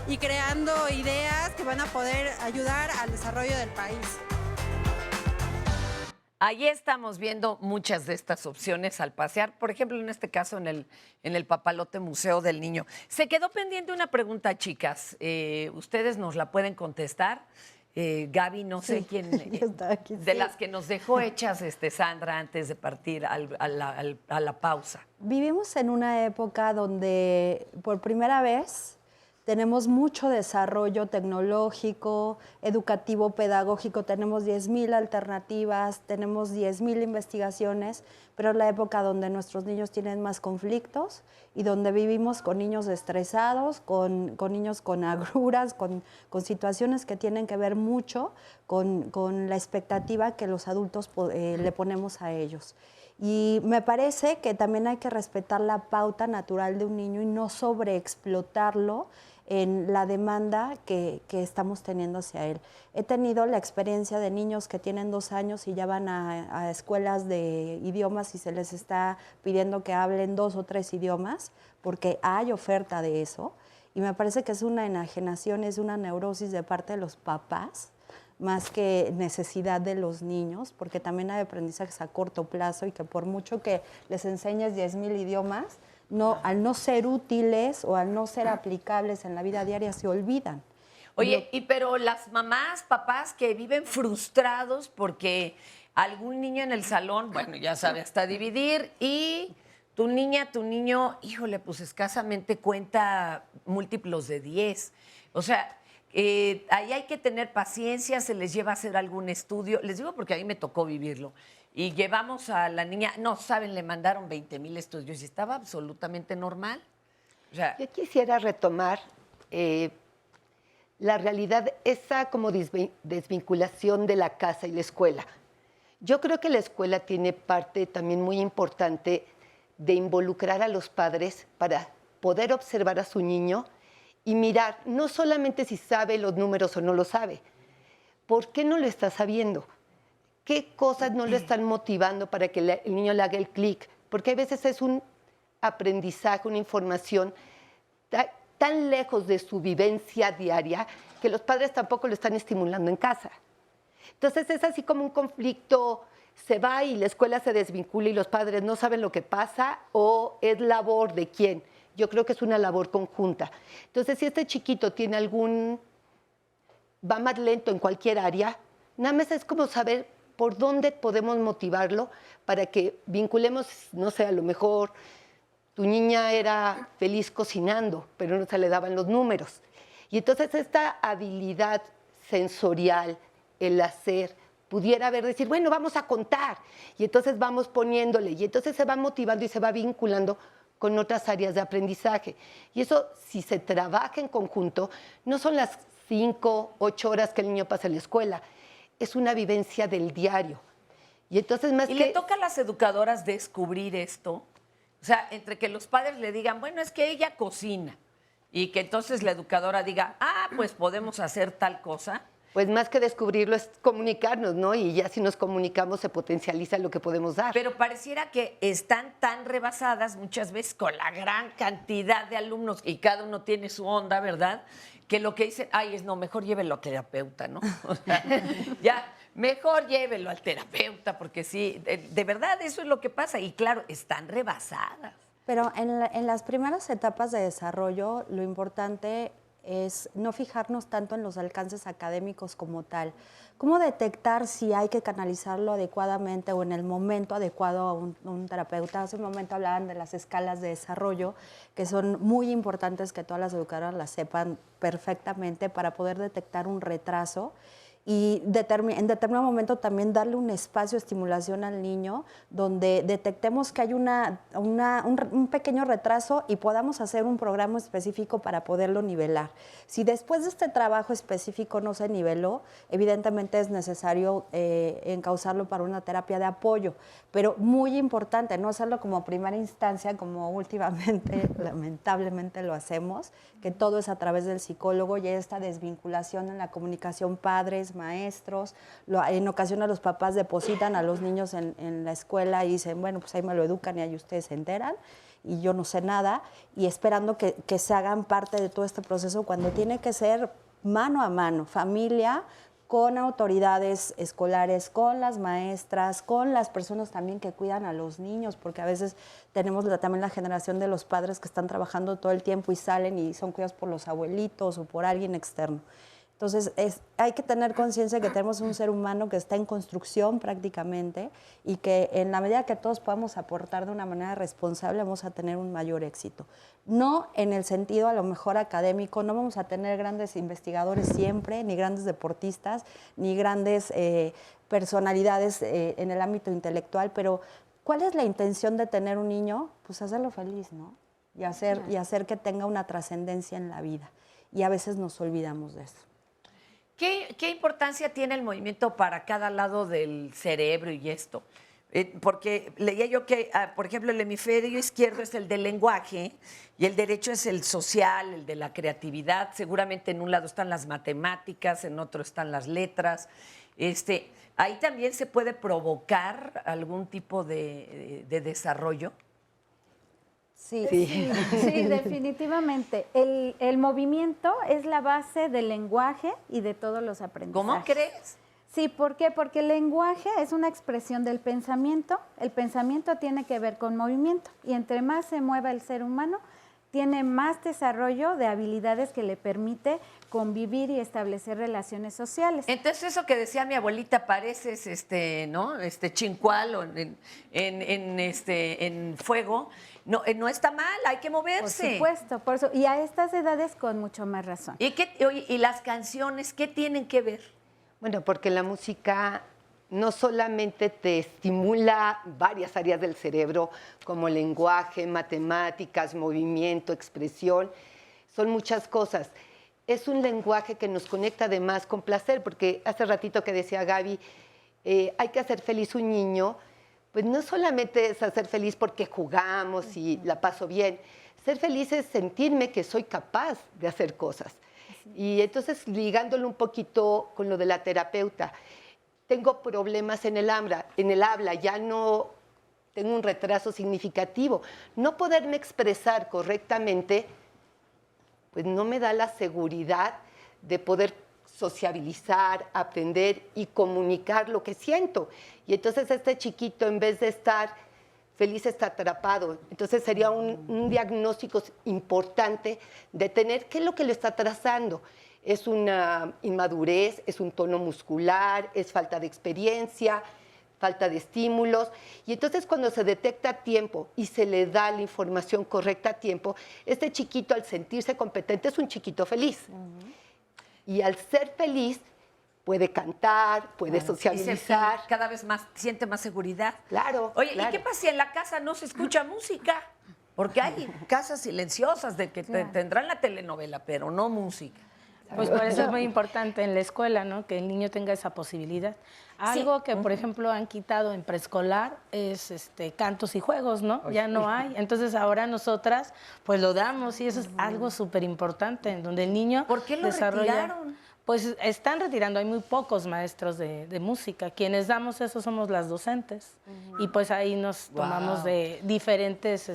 M: y creando ideas que van a poder ayudar al desarrollo del país.
B: Ahí estamos viendo muchas de estas opciones al pasear, por ejemplo, en este caso en el Papalote Museo del Niño. Se quedó pendiente una pregunta, chicas. Ustedes nos la pueden contestar. Gaby, no sé quién, de las que nos dejó hechas Sandra antes de partir a la pausa.
H: Vivimos en una época donde por primera vez tenemos mucho desarrollo tecnológico, educativo, pedagógico, tenemos 10,000 alternativas, tenemos 10,000 investigaciones, pero es la época donde nuestros niños tienen más conflictos y donde vivimos con niños estresados, con niños con agruras, con situaciones que tienen que ver mucho con la expectativa que los adultos le ponemos a ellos. Y me parece que también hay que respetar la pauta natural de un niño y no sobreexplotarlo en la demanda que estamos teniendo hacia él. He tenido la experiencia de niños que tienen 2 años y ya van a escuelas de idiomas y se les está pidiendo que hablen 2 o 3 idiomas porque hay oferta de eso. Y me parece que es una enajenación, es una neurosis de parte de los papás más que necesidad de los niños, porque también hay aprendizajes a corto plazo y que por mucho que les enseñes 10,000 idiomas, al no ser útiles o al no ser aplicables en la vida diaria se olvidan.
B: Oye, pero las mamás, papás que viven frustrados porque algún niño en el salón, bueno, ya sabe hasta dividir, y tu niña, tu niño, híjole, pues escasamente cuenta múltiplos de 10. O sea, ahí hay que tener paciencia, se les lleva a hacer algún estudio. Les digo porque a mí me tocó vivirlo. Y llevamos a la niña, no saben, le mandaron 20,000 estudios y estaba absolutamente normal. O sea,
D: yo quisiera retomar la realidad, esa como desvinculación de la casa y la escuela. Yo creo que la escuela tiene parte también muy importante de involucrar a los padres para poder observar a su niño y mirar no solamente si sabe los números o no lo sabe, ¿por qué no lo está sabiendo? ¿Qué cosas no lo están motivando para que el niño le haga el clic? Porque a veces es un aprendizaje, una información tan lejos de su vivencia diaria que los padres tampoco lo están estimulando en casa. Entonces es así como un conflicto, se va y la escuela se desvincula y los padres no saben lo que pasa, o es labor de quién. Yo creo que es una labor conjunta. Entonces, si este chiquito tiene va más lento en cualquier área, nada más es como saber por dónde podemos motivarlo para que vinculemos, no sé, a lo mejor tu niña era feliz cocinando, pero no se le daban los números. Y entonces esta habilidad sensorial, el hacer, pudiera decir, bueno, vamos a contar. Y entonces vamos poniéndole, y entonces se va motivando y se va vinculando con otras áreas de aprendizaje. Y eso, si se trabaja en conjunto, no son las 5, 8 horas que el niño pasa en la escuela, es una vivencia del diario. Y entonces
B: le toca a las educadoras descubrir esto. O sea, entre que los padres le digan, bueno, es que ella cocina, y que entonces la educadora diga, pues podemos hacer tal cosa.
D: Pues más que descubrirlo es comunicarnos, ¿no? Y ya si nos comunicamos se potencializa lo que podemos dar.
B: Pero pareciera que están tan rebasadas muchas veces con la gran cantidad de alumnos y cada uno tiene su onda, ¿verdad? Que lo que dicen, no, mejor llévelo al terapeuta, ¿no? O sea, ya, mejor llévelo al terapeuta, porque sí, de verdad eso es lo que pasa. Y claro, están rebasadas.
H: Pero en las primeras etapas de desarrollo, lo importante es no fijarnos tanto en los alcances académicos como tal. ¿Cómo detectar si hay que canalizarlo adecuadamente o en el momento adecuado a un terapeuta? Hace un momento hablaban de las escalas de desarrollo, que son muy importantes que todas las educadoras las sepan perfectamente para poder detectar un retraso y en determinado momento también darle un espacio de estimulación al niño donde detectemos que hay un pequeño retraso y podamos hacer un programa específico para poderlo nivelar. Si después de este trabajo específico no se niveló, evidentemente es necesario encauzarlo para una terapia de apoyo, pero muy importante no hacerlo como primera instancia, como últimamente lamentablemente lo hacemos, que todo es a través del psicólogo y esta desvinculación en la comunicación padres, maestros, en ocasiones los papás depositan a los niños en la escuela y dicen, bueno, pues ahí me lo educan y ahí ustedes se enteran y yo no sé nada, y esperando que se hagan parte de todo este proceso cuando tiene que ser mano a mano, familia con autoridades escolares, con las maestras, con las personas también que cuidan a los niños, porque a veces tenemos también la generación de los padres que están trabajando todo el tiempo y salen y son cuidados por los abuelitos o por alguien externo. Entonces, hay que tener conciencia que tenemos un ser humano que está en construcción prácticamente y que en la medida que todos podamos aportar de una manera responsable vamos a tener un mayor éxito. No en el sentido a lo mejor académico, no vamos a tener grandes investigadores siempre, ni grandes deportistas, ni grandes personalidades en el ámbito intelectual, pero ¿cuál es la intención de tener un niño? Pues hacerlo feliz, ¿no? Y hacer que tenga una trascendencia en la vida. Y a veces nos olvidamos de eso.
B: ¿Qué importancia tiene el movimiento para cada lado del cerebro y esto? Porque leía yo que, por ejemplo, el hemisferio izquierdo es el del lenguaje y el derecho es el social, el de la creatividad. Seguramente en un lado están las matemáticas, en otro están las letras. ¿Ahí también se puede provocar algún tipo de desarrollo?
H: Sí.
E: Sí, definitivamente. El movimiento es la base del lenguaje y de todos los aprendizajes.
B: ¿Cómo crees?
E: Sí, ¿por qué? Porque el lenguaje es una expresión del pensamiento. El pensamiento tiene que ver con movimiento y entre más se mueva el ser humano, tiene más desarrollo de habilidades que le permite convivir y establecer relaciones sociales.
B: Entonces eso que decía mi abuelita, pareces ¿no? Chincual o en fuego, no está mal, hay que moverse.
E: Por supuesto, por eso, y a estas edades con mucho más razón.
B: ¿Y las canciones qué tienen que ver?
D: Bueno, porque la música no solamente te estimula varias áreas del cerebro, como lenguaje, matemáticas, movimiento, expresión, son muchas cosas. Es un lenguaje que nos conecta además con placer, porque hace ratito que decía Gaby, hay que hacer feliz un niño, pues no solamente es hacer feliz porque jugamos y la paso bien, ser feliz es sentirme que soy capaz de hacer cosas. Y entonces ligándolo un poquito con lo de la terapeuta, tengo problemas en el habla, ya no tengo un retraso significativo. No poderme expresar correctamente, pues no me da la seguridad de poder sociabilizar, aprender y comunicar lo que siento. Y entonces este chiquito, en vez de estar feliz, está atrapado. Entonces sería un diagnóstico importante de tener qué es lo que le está atrasando. Es una inmadurez, es un tono muscular, es falta de experiencia, falta de estímulos. Y entonces cuando se detecta a tiempo y se le da la información correcta a tiempo, este chiquito al sentirse competente es un chiquito feliz. Y al ser feliz puede cantar, puede socializar.
B: Y cada vez más, siente más seguridad.
D: Claro.
B: Oye,
D: claro.
B: ¿y qué pasa si en la casa no se escucha música? Porque hay casas silenciosas de que tendrán la telenovela, pero no música.
F: Pues por eso es muy importante en la escuela, ¿no? Que el niño tenga esa posibilidad. Algo que, por ejemplo, han quitado en preescolar es cantos y juegos, ¿no? Ya no hay. Entonces ahora nosotras pues lo damos y eso es algo súper importante, en donde el niño
B: ¿Por qué lo retiraron?
F: Pues están retirando, hay muy pocos maestros de música. Quienes damos eso somos las docentes. Y pues ahí nos tomamos de diferentes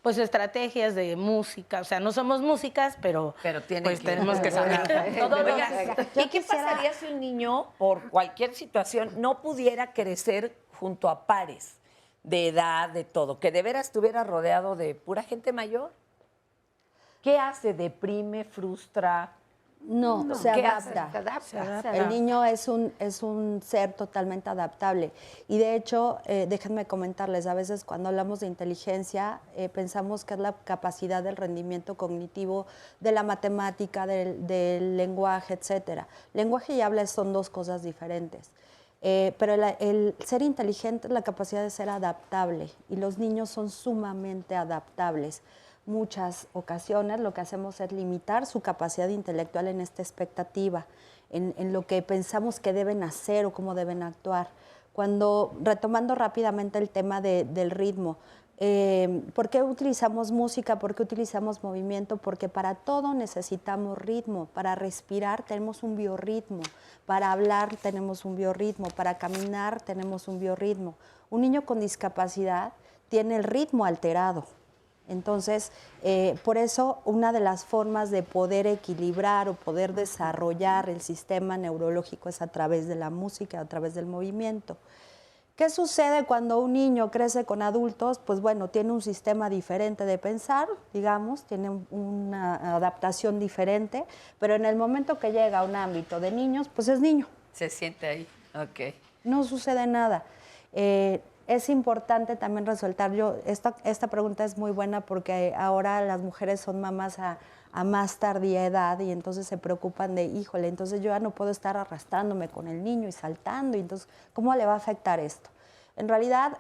F: pues estrategias de música, o sea, no somos músicas, pero pues tenemos que saber.
B: ¿Y qué pasaría si un niño, por cualquier situación, no pudiera crecer junto a pares de edad, de todo, que de veras estuviera rodeado de pura gente mayor? ¿Qué hace? ¿Deprime? ¿Frustra?
H: No, se adapta.
B: Se adapta.
H: El niño es un ser totalmente adaptable. Y de hecho, déjenme comentarles, a veces cuando hablamos de inteligencia, pensamos que es la capacidad del rendimiento cognitivo, de la matemática, del lenguaje, etcétera. Lenguaje y habla son dos cosas diferentes. Pero el ser inteligente es la capacidad de ser adaptable. Y los niños son sumamente adaptables. Muchas ocasiones lo que hacemos es limitar su capacidad intelectual en esta expectativa, en lo que pensamos que deben hacer o cómo deben actuar. Retomando rápidamente el tema del ritmo, ¿por qué utilizamos música? ¿Por qué utilizamos movimiento? Porque para todo necesitamos ritmo. Para respirar tenemos un biorritmo, para hablar tenemos un biorritmo, para caminar tenemos un biorritmo. Un niño con discapacidad tiene el ritmo alterado. Entonces, por eso una de las formas de poder equilibrar o poder desarrollar el sistema neurológico es a través de la música, a través del movimiento. ¿Qué sucede cuando un niño crece con adultos? Pues bueno, tiene un sistema diferente de pensar, digamos, tiene una adaptación diferente, pero en el momento que llega a un ámbito de niños, pues es niño.
B: Se siente ahí, ok.
H: No sucede nada. Es importante también resaltar, esta pregunta es muy buena porque ahora las mujeres son mamás a más tardía edad y entonces se preocupan de, híjole, entonces yo ya no puedo estar arrastrándome con el niño y saltando, y entonces, ¿cómo le va a afectar esto? En realidad,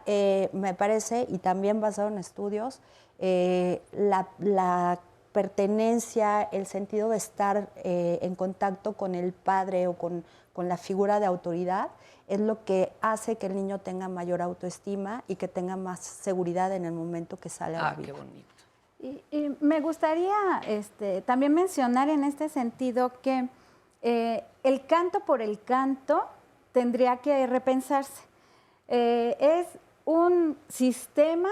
H: me parece, y también basado en estudios, la pertenencia, el sentido de estar en contacto con el padre o con la figura de autoridad, es lo que hace que el niño tenga mayor autoestima y que tenga más seguridad en el momento que sale a la vida.
B: Qué bonito.
E: Y me gustaría también mencionar en este sentido que el canto por el canto tendría que repensarse. Es un sistema,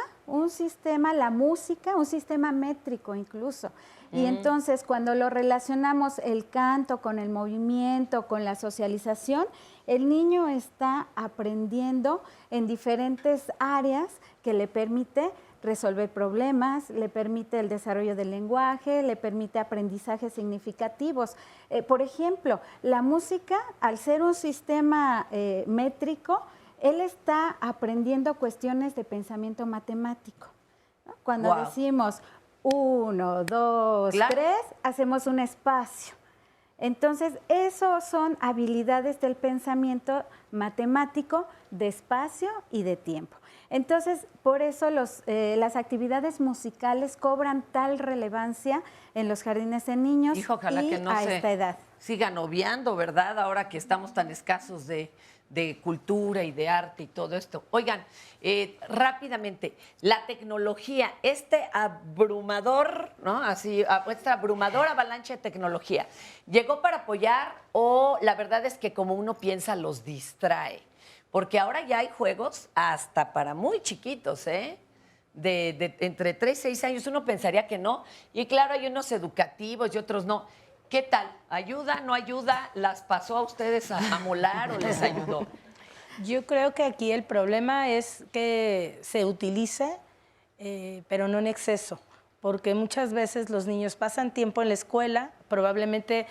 E: la música, un sistema métrico incluso. Y entonces cuando lo relacionamos el canto con el movimiento, con la socialización, el niño está aprendiendo en diferentes áreas que le permite resolver problemas, le permite el desarrollo del lenguaje, le permite aprendizajes significativos. Por ejemplo, la música, al ser un sistema métrico, él está aprendiendo cuestiones de pensamiento matemático, ¿no? Cuando decimos 1, 2, 3, hacemos un espacio. Entonces, eso son habilidades del pensamiento matemático de espacio y de tiempo. Entonces, por eso las actividades musicales cobran tal relevancia en los jardines de niños
B: ojalá
E: y
B: que no
E: a esta edad.
B: Sigan obviando, ¿verdad? Ahora que estamos tan escasos de cultura y de arte y todo esto. Oigan, rápidamente, la tecnología, abrumador, ¿no? Así, esta abrumadora avalancha de tecnología, ¿llegó para apoyar o la verdad es que como uno piensa los distrae? Porque ahora ya hay juegos hasta para muy chiquitos, ¿eh? De entre 3 y 6 años, uno pensaría que no. Y claro, hay unos educativos y otros no. ¿Qué tal? ¿Ayuda, no ayuda? ¿Las pasó a ustedes a molar o les ayudó?
F: Yo creo que aquí el problema es que se utilice, pero no en exceso, porque muchas veces los niños pasan tiempo en la escuela, probablemente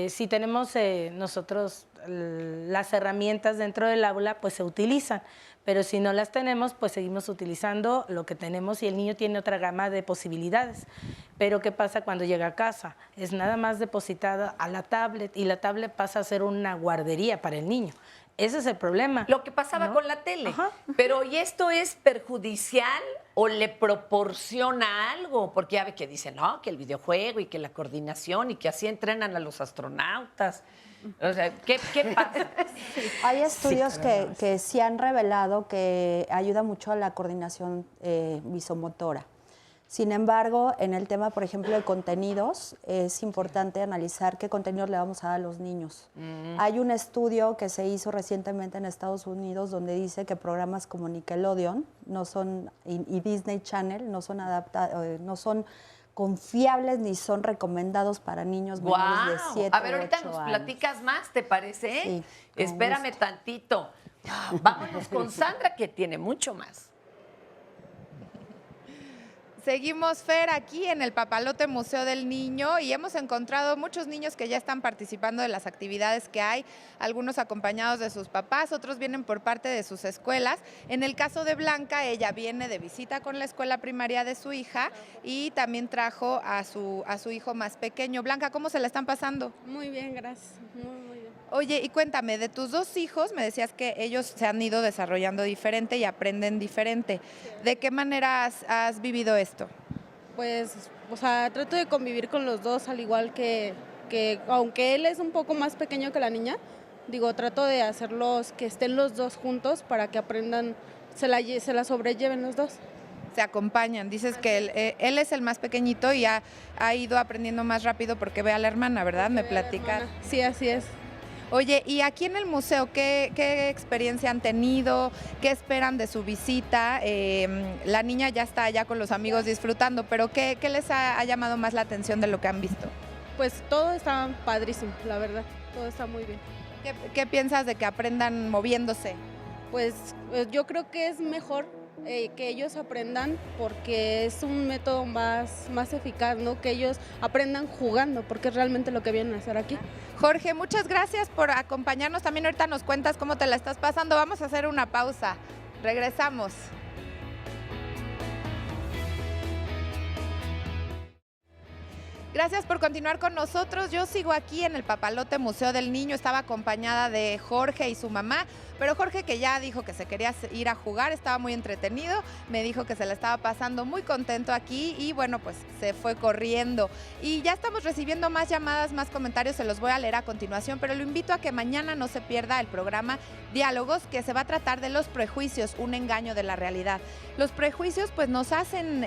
F: si tenemos nosotros las herramientas dentro del aula, pues se utilizan, pero si no las tenemos, pues seguimos utilizando lo que tenemos y el niño tiene otra gama de posibilidades. Pero ¿qué pasa cuando llega a casa? Es nada más depositada a la tablet y la tablet pasa a ser una guardería para el niño. Ese es el problema.
B: Lo que pasaba con la tele. Ajá. Pero ¿y esto es perjudicial o le proporciona algo? Porque ya ve que dicen, no, que el videojuego y que la coordinación y que así entrenan a los astronautas. O sea, ¿qué pasa?
H: Hay estudios que sí han revelado que ayuda mucho a la coordinación visomotora. Sin embargo, en el tema, por ejemplo, de contenidos, es importante analizar qué contenidos le vamos a dar a los niños. Hay un estudio que se hizo recientemente en Estados Unidos donde dice que programas como Nickelodeon y Disney Channel no son confiables ni son recomendados para niños menores de 7
B: A ver, ahorita
H: 8
B: nos
H: años.
B: platicas más, ¿te parece?
H: Sí,
B: espérame tantito. Vámonos con Sandra, que tiene mucho más.
C: Seguimos, Fer, aquí en el Papalote Museo del Niño y hemos encontrado muchos niños que ya están participando de las actividades que hay, algunos acompañados de sus papás, otros vienen por parte de sus escuelas. En el caso de Blanca, ella viene de visita con la escuela primaria de su hija y también trajo a su hijo más pequeño. Blanca, ¿cómo se la están pasando?
N: Muy bien, gracias. Muy bien.
C: Oye, y cuéntame, de tus 2 hijos, me decías que ellos se han ido desarrollando diferente y aprenden diferente. ¿De qué manera has vivido esto?
N: Pues, o sea, trato de convivir con los dos, al igual que aunque él es un poco más pequeño que la niña, trato de hacerlos que estén los dos juntos para que aprendan, se la sobrelleven los dos.
C: Se acompañan. Dices que él es el más pequeñito y ha ido aprendiendo más rápido porque ve a la hermana, ¿verdad? Me platicas.
N: Sí, así es.
C: Oye, y aquí en el museo, ¿qué experiencia han tenido? ¿Qué esperan de su visita? La niña ya está allá con los amigos disfrutando, pero ¿qué les ha llamado más la atención de lo que han visto?
N: Pues todo está padrísimo, la verdad. Todo está muy bien.
C: ¿Qué piensas de que aprendan moviéndose?
N: Pues yo creo que es mejor que ellos aprendan porque es un método más eficaz, ¿no? Que ellos aprendan jugando, porque es realmente lo que vienen a hacer aquí.
C: Jorge, muchas gracias por acompañarnos. También ahorita nos cuentas cómo te la estás pasando. Vamos a hacer una pausa. Regresamos. Gracias por continuar con nosotros. Yo sigo aquí en el Papalote Museo del Niño. Estaba acompañada de Jorge y su mamá, pero Jorge, que ya dijo que se quería ir a jugar, estaba muy entretenido, me dijo que se la estaba pasando muy contento aquí y bueno, pues se fue corriendo. Y ya estamos recibiendo más llamadas, más comentarios, se los voy a leer a continuación, pero lo invito a que mañana no se pierda el programa Diálogos, que se va a tratar de los prejuicios, un engaño de la realidad. Los prejuicios pues nos hacen,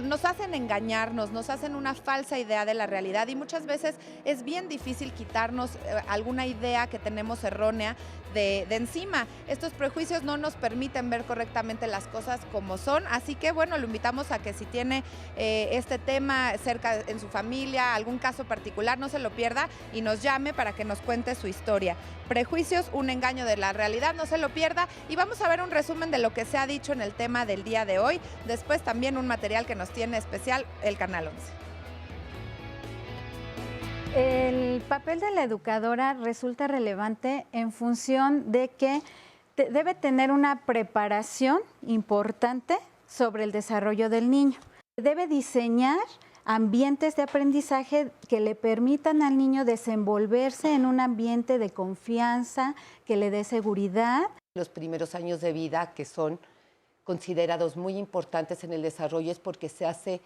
C: nos hacen engañarnos, nos hacen una falsa idea de la realidad y muchas veces es bien difícil quitarnos alguna idea que tenemos errónea de encima. Estos prejuicios no nos permiten ver correctamente las cosas como son, así que bueno, lo invitamos a que si tiene este tema cerca en su familia, algún caso particular, no se lo pierda y nos llame para que nos cuente su historia. Prejuicios, un engaño de la realidad, no se lo pierda y vamos a ver un resumen de lo que se ha dicho en el tema del día de hoy, después también un material que nos tiene especial el Canal 11.
E: El papel de la educadora resulta relevante en función de que debe tener una preparación importante sobre el desarrollo del niño. Debe diseñar ambientes de aprendizaje que le permitan al niño desenvolverse en un ambiente de confianza, que le dé seguridad.
D: Los primeros años de vida, que son considerados muy importantes en el desarrollo, es porque se hace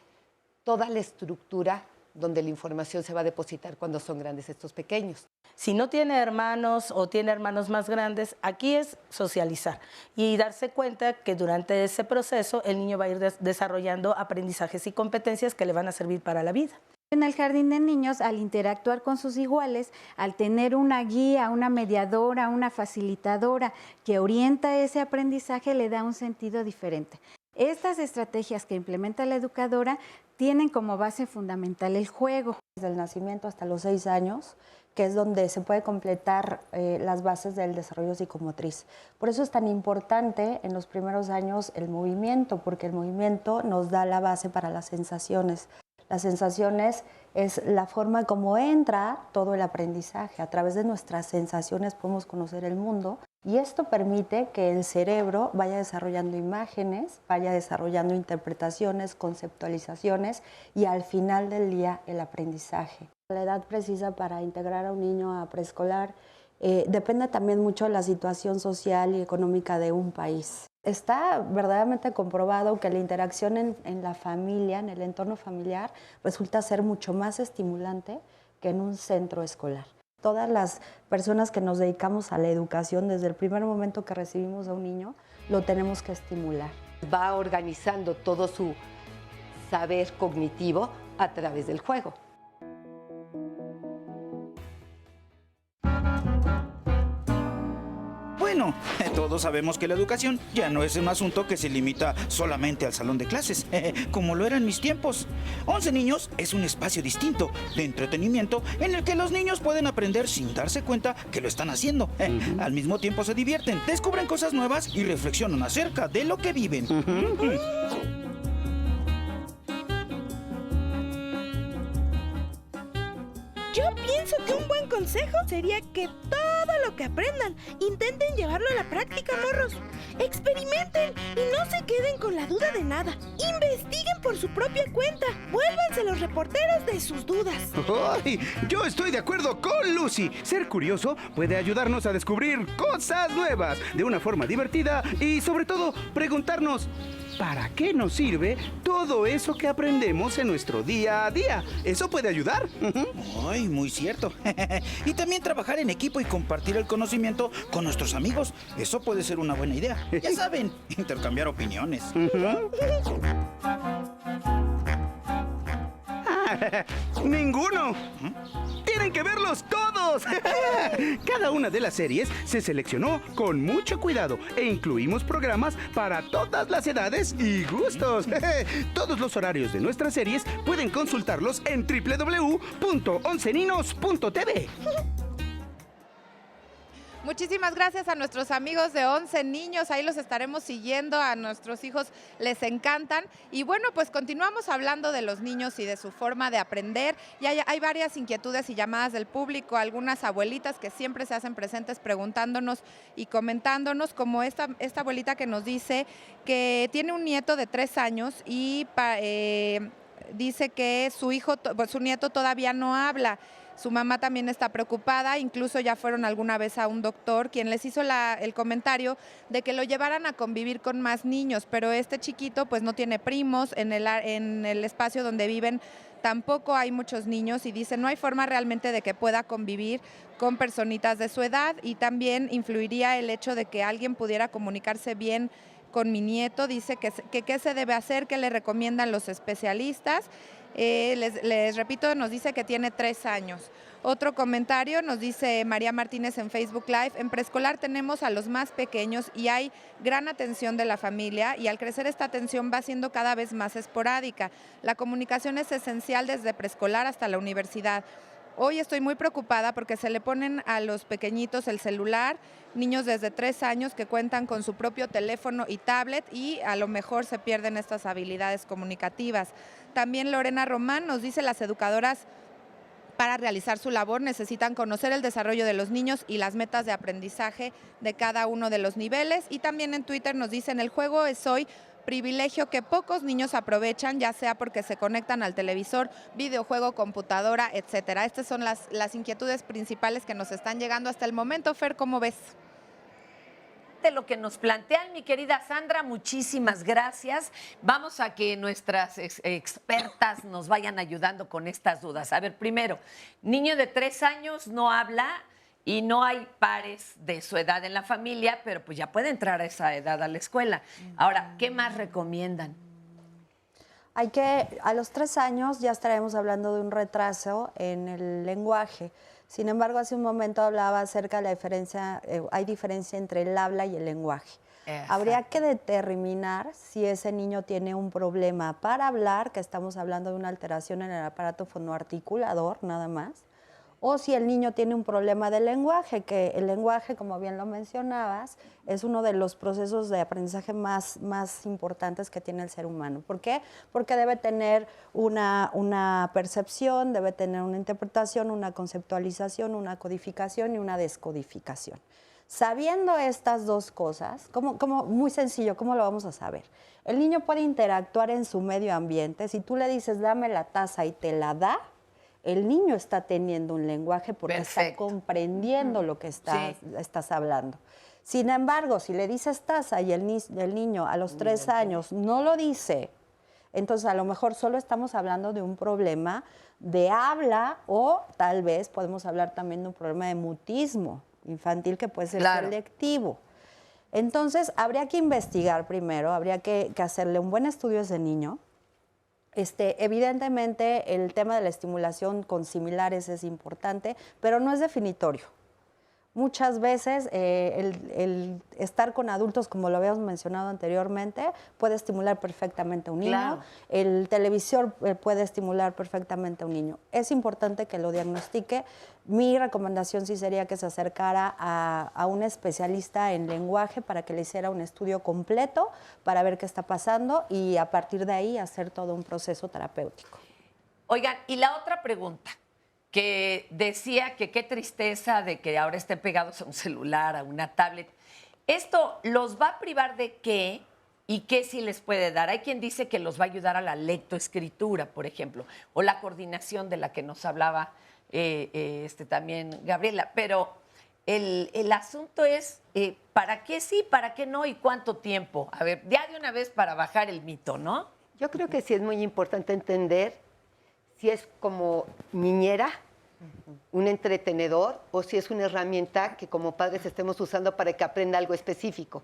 D: toda la estructura donde la información se va a depositar cuando son grandes estos pequeños.
F: Si no tiene hermanos o tiene hermanos más grandes, aquí es socializar y darse cuenta que durante ese proceso el niño va a ir desarrollando aprendizajes y competencias que le van a servir para la vida.
E: En el jardín de niños, al interactuar con sus iguales, al tener una guía, una mediadora, una facilitadora que orienta ese aprendizaje, le da un sentido diferente. Estas estrategias que implementa la educadora tienen como base fundamental el juego.
H: Desde el nacimiento hasta los 6 años, que es donde se puede completar las bases del desarrollo psicomotriz. Por eso es tan importante en los primeros años el movimiento, porque el movimiento nos da la base para las sensaciones. Las sensaciones es la forma como entra todo el aprendizaje. A través de nuestras sensaciones podemos conocer el mundo y esto permite que el cerebro vaya desarrollando imágenes, vaya desarrollando interpretaciones, conceptualizaciones y al final del día el aprendizaje. La edad precisa para integrar a un niño a preescolar depende también mucho de la situación social y económica de un país. Está verdaderamente comprobado que la interacción en la familia, en el entorno familiar, resulta ser mucho más estimulante que en un centro escolar. Todas las personas que nos dedicamos a la educación, desde el primer momento que recibimos a un niño, lo tenemos que estimular.
D: Va organizando todo su saber cognitivo a través del juego.
O: Bueno, todos sabemos que la educación ya no es un asunto que se limita solamente al salón de clases, como lo era en mis tiempos. 11 Niños es un espacio distinto de entretenimiento en el que los niños pueden aprender sin darse cuenta que lo están haciendo. Al mismo tiempo se divierten, descubren cosas nuevas y reflexionan acerca de lo que viven.
P: Yo pienso que un buen consejo sería que todo lo que aprendan intenten llevarlo a la práctica, morros. Experimenten y no se queden con la duda de nada. Investiguen por su propia cuenta. Vuélvanse los reporteros de sus dudas.
Q: ¡Ay! Yo estoy de acuerdo con Lucy. Ser curioso puede ayudarnos a descubrir cosas nuevas de una forma divertida y sobre todo preguntarnos ¿para qué nos sirve todo eso que aprendemos en nuestro día a día? Eso puede ayudar.
O: Ay, muy cierto. Y también trabajar en equipo y compartir el conocimiento con nuestros amigos. Eso puede ser una buena idea. Ya saben, intercambiar opiniones.
Q: ¡Ninguno! ¡Tienen que verlos todos! Cada una de las series se seleccionó con mucho cuidado e incluimos programas para todas las edades y gustos. Todos los horarios de nuestras series pueden consultarlos en www.onceninos.tv.
C: Muchísimas gracias a nuestros amigos de 11 Niños, ahí los estaremos siguiendo, a nuestros hijos les encantan. Y bueno, pues continuamos hablando de los niños y de su forma de aprender. Y hay varias inquietudes y llamadas del público, algunas abuelitas que siempre se hacen presentes preguntándonos y comentándonos, como esta abuelita que nos dice que tiene un nieto de 3 años y dice que su nieto todavía no habla. Su mamá también está preocupada, incluso ya fueron alguna vez a un doctor quien les hizo el comentario de que lo llevaran a convivir con más niños, pero este chiquito pues no tiene primos, en el espacio donde viven tampoco hay muchos niños y dice no hay forma realmente de que pueda convivir con personitas de su edad y también influiría el hecho de que alguien pudiera comunicarse bien con mi nieto. Dice que qué se debe hacer, qué le recomiendan los especialistas. Les repito, nos dice que tiene 3 años. Otro comentario nos dice María Martínez en Facebook Live: en preescolar tenemos a los más pequeños y hay gran atención de la familia, y al crecer esta atención va siendo cada vez más esporádica. La comunicación es esencial desde preescolar hasta la universidad. Hoy estoy muy preocupada porque se le ponen a los pequeñitos el celular, niños desde 3 años que cuentan con su propio teléfono y tablet, y a lo mejor se pierden estas habilidades comunicativas. También Lorena Román nos dice: las educadoras, para realizar su labor, necesitan conocer el desarrollo de los niños y las metas de aprendizaje de cada uno de los niveles. Y también en Twitter nos dicen: el juego es hoy privilegio que pocos niños aprovechan, ya sea porque se conectan al televisor, videojuego, computadora, etcétera. Estas son las inquietudes principales que nos están llegando hasta el momento. Fer, ¿cómo ves?
B: De lo que nos plantean, mi querida Sandra, muchísimas gracias. Vamos a que nuestras expertas nos vayan ayudando con estas dudas. A ver, primero, niño de 3 años no habla y no hay pares de su edad en la familia, pero pues ya puede entrar a esa edad a la escuela. Ahora, ¿qué más recomiendan?
H: A los 3 años ya estaremos hablando de un retraso en el lenguaje. Sin embargo, hace un momento hablaba acerca de la diferencia, hay diferencia entre el habla y el lenguaje. Exacto. Habría que determinar si ese niño tiene un problema para hablar, que estamos hablando de una alteración en el aparato fonoarticulador nada más, o si el niño tiene un problema de lenguaje, que el lenguaje, como bien lo mencionabas, es uno de los procesos de aprendizaje más importantes que tiene el ser humano. ¿Por qué? Porque debe tener una percepción, debe tener una interpretación, una conceptualización, una codificación y una descodificación. Sabiendo estas dos cosas, muy sencillo, ¿cómo lo vamos a saber? El niño puede interactuar en su medio ambiente. Si tú le dices, dame la taza y te la da, el niño está teniendo un lenguaje porque está comprendiendo lo que estás hablando. Sin embargo, si le dices taza y el niño a los 3 años no lo dice, entonces a lo mejor solo estamos hablando de un problema de habla, o tal vez podemos hablar también de un problema de mutismo infantil que puede ser selectivo. Entonces, habría que investigar primero, habría que hacerle un buen estudio a ese niño. Evidentemente, el tema de la estimulación con similares es importante, pero no es definitorio. Muchas veces el estar con adultos, como lo habíamos mencionado anteriormente, puede estimular perfectamente a un niño. Claro. El televisor puede estimular perfectamente a un niño. Es importante que lo diagnostique. Mi recomendación sí sería que se acercara a un especialista en lenguaje para que le hiciera un estudio completo para ver qué está pasando y a partir de ahí hacer todo un proceso terapéutico.
B: Oigan, y la otra pregunta, que decía que qué tristeza de que ahora estén pegados a un celular, a una tablet. ¿Esto los va a privar de qué y qué sí les puede dar? Hay quien dice que los va a ayudar a la lectoescritura, por ejemplo, o la coordinación de la que nos hablaba también Gabriela. Pero el asunto es ¿para qué sí, para qué no y cuánto tiempo? A ver, ya de una vez para bajar el mito, ¿no?
D: Yo creo que sí es muy importante entender si es como niñera, un entretenedor, o si es una herramienta que como padres estemos usando para que aprenda algo específico.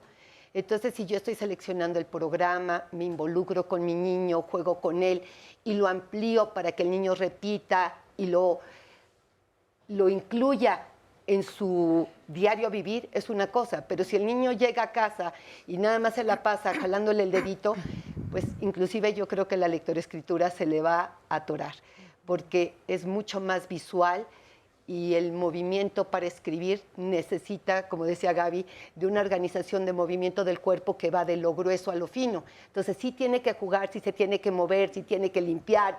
D: Entonces, si yo estoy seleccionando el programa, me involucro con mi niño, juego con él y lo amplío para que el niño repita y lo incluya en su diario vivir, es una cosa. Pero si el niño llega a casa y nada más se la pasa jalándole el dedito, pues inclusive yo creo que la lectoescritura se le va a atorar, porque es mucho más visual y el movimiento para escribir necesita, como decía Gaby, de una organización de movimiento del cuerpo que va de lo grueso a lo fino. Entonces sí tiene que jugar, sí se tiene que mover, sí tiene que limpiar,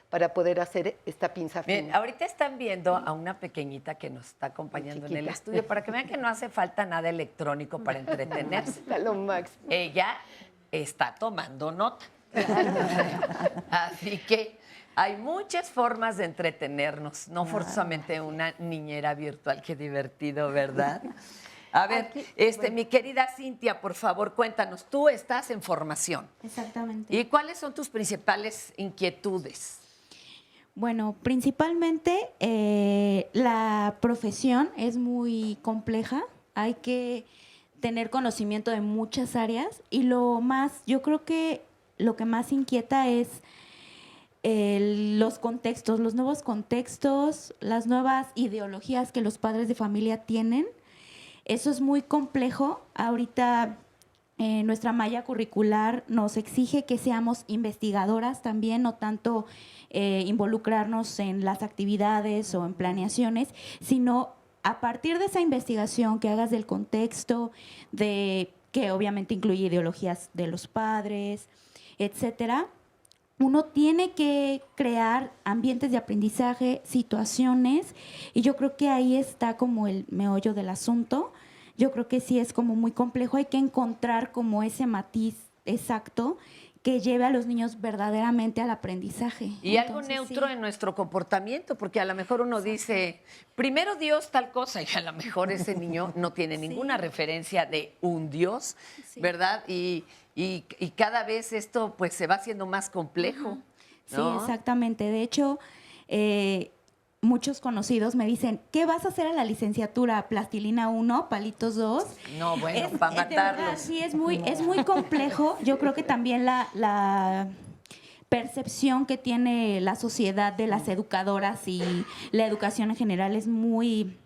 D: para poder hacer esta pinza fina.
B: Bien, ahorita están viendo a una pequeñita que nos está acompañando en el estudio, para que vean que no hace falta nada electrónico para entretenerse.
D: Lo máximo.
B: Ella está tomando nota. Así que hay muchas formas de entretenernos, no forzosamente una niñera virtual. Qué divertido, ¿verdad? A ver, mi querida Cintia, por favor, cuéntanos. Tú estás en formación.
R: Exactamente.
B: ¿Y cuáles son tus principales inquietudes?
R: Bueno, principalmente la profesión es muy compleja. Hay que tener conocimiento de muchas áreas y yo creo que lo que más inquieta es los contextos, los nuevos contextos, las nuevas ideologías que los padres de familia tienen. Eso es muy complejo. Ahorita nuestra malla curricular nos exige que seamos investigadoras también, no tanto involucrarnos en las actividades o en planeaciones, sino a partir de esa investigación que hagas del contexto, de que obviamente incluye ideologías de los padres, etcétera. Uno tiene que crear ambientes de aprendizaje, situaciones, y yo creo que ahí está como el meollo del asunto. Yo creo que sí es como muy complejo, hay que encontrar como ese matiz exacto que lleve a los niños verdaderamente al aprendizaje.
B: Y algo neutro en nuestro comportamiento, porque a lo mejor uno dice, primero Dios tal cosa, y a lo mejor ese niño no tiene ninguna referencia de un Dios, ¿verdad? Y cada vez esto pues se va haciendo más complejo, ¿no?
R: Sí, exactamente. De hecho, muchos conocidos me dicen, ¿qué vas a hacer a la licenciatura? ¿Plastilina 1, palitos 2?
B: No, bueno, para matarlos.
R: Verdad, sí, es muy complejo. Yo creo que también la percepción que tiene la sociedad de las educadoras y la educación en general es muy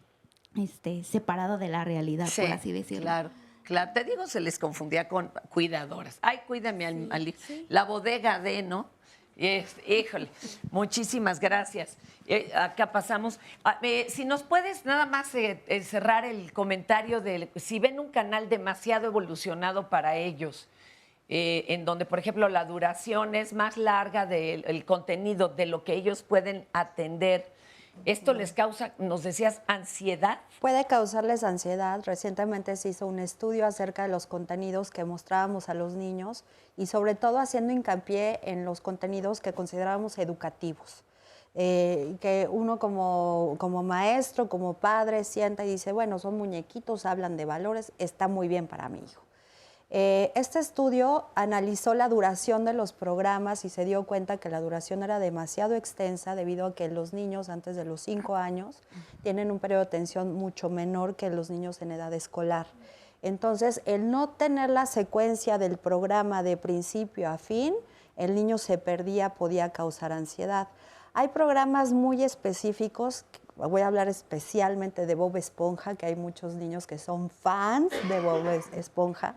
R: separada de la realidad, por así decirlo.
B: Claro. Claro, te digo, se les confundía con cuidadoras. Ay, cuídame al hijo. La bodega de, ¿no? Híjole, muchísimas gracias. Acá pasamos. Si nos puedes nada más cerrar el comentario de si ven un canal demasiado evolucionado para ellos, en donde, por ejemplo, la duración es más larga del contenido de lo que ellos pueden atender. ¿Esto les causa, nos decías, ansiedad?
H: Puede causarles ansiedad. Recientemente se hizo un estudio acerca de los contenidos que mostrábamos a los niños y sobre todo haciendo hincapié en los contenidos que considerábamos educativos. Que uno como maestro, como padre, sienta y dice, bueno, son muñequitos, hablan de valores, está muy bien para mi hijo. Este estudio analizó la duración de los programas y se dio cuenta que la duración era demasiado extensa debido a que los niños antes de los 5 años tienen un periodo de atención mucho menor que los niños en edad escolar. Entonces, el no tener la secuencia del programa de principio a fin, el niño se perdía, podía causar ansiedad. Hay programas muy específicos, voy a hablar especialmente de Bob Esponja, que hay muchos niños que son fans de Bob Esponja.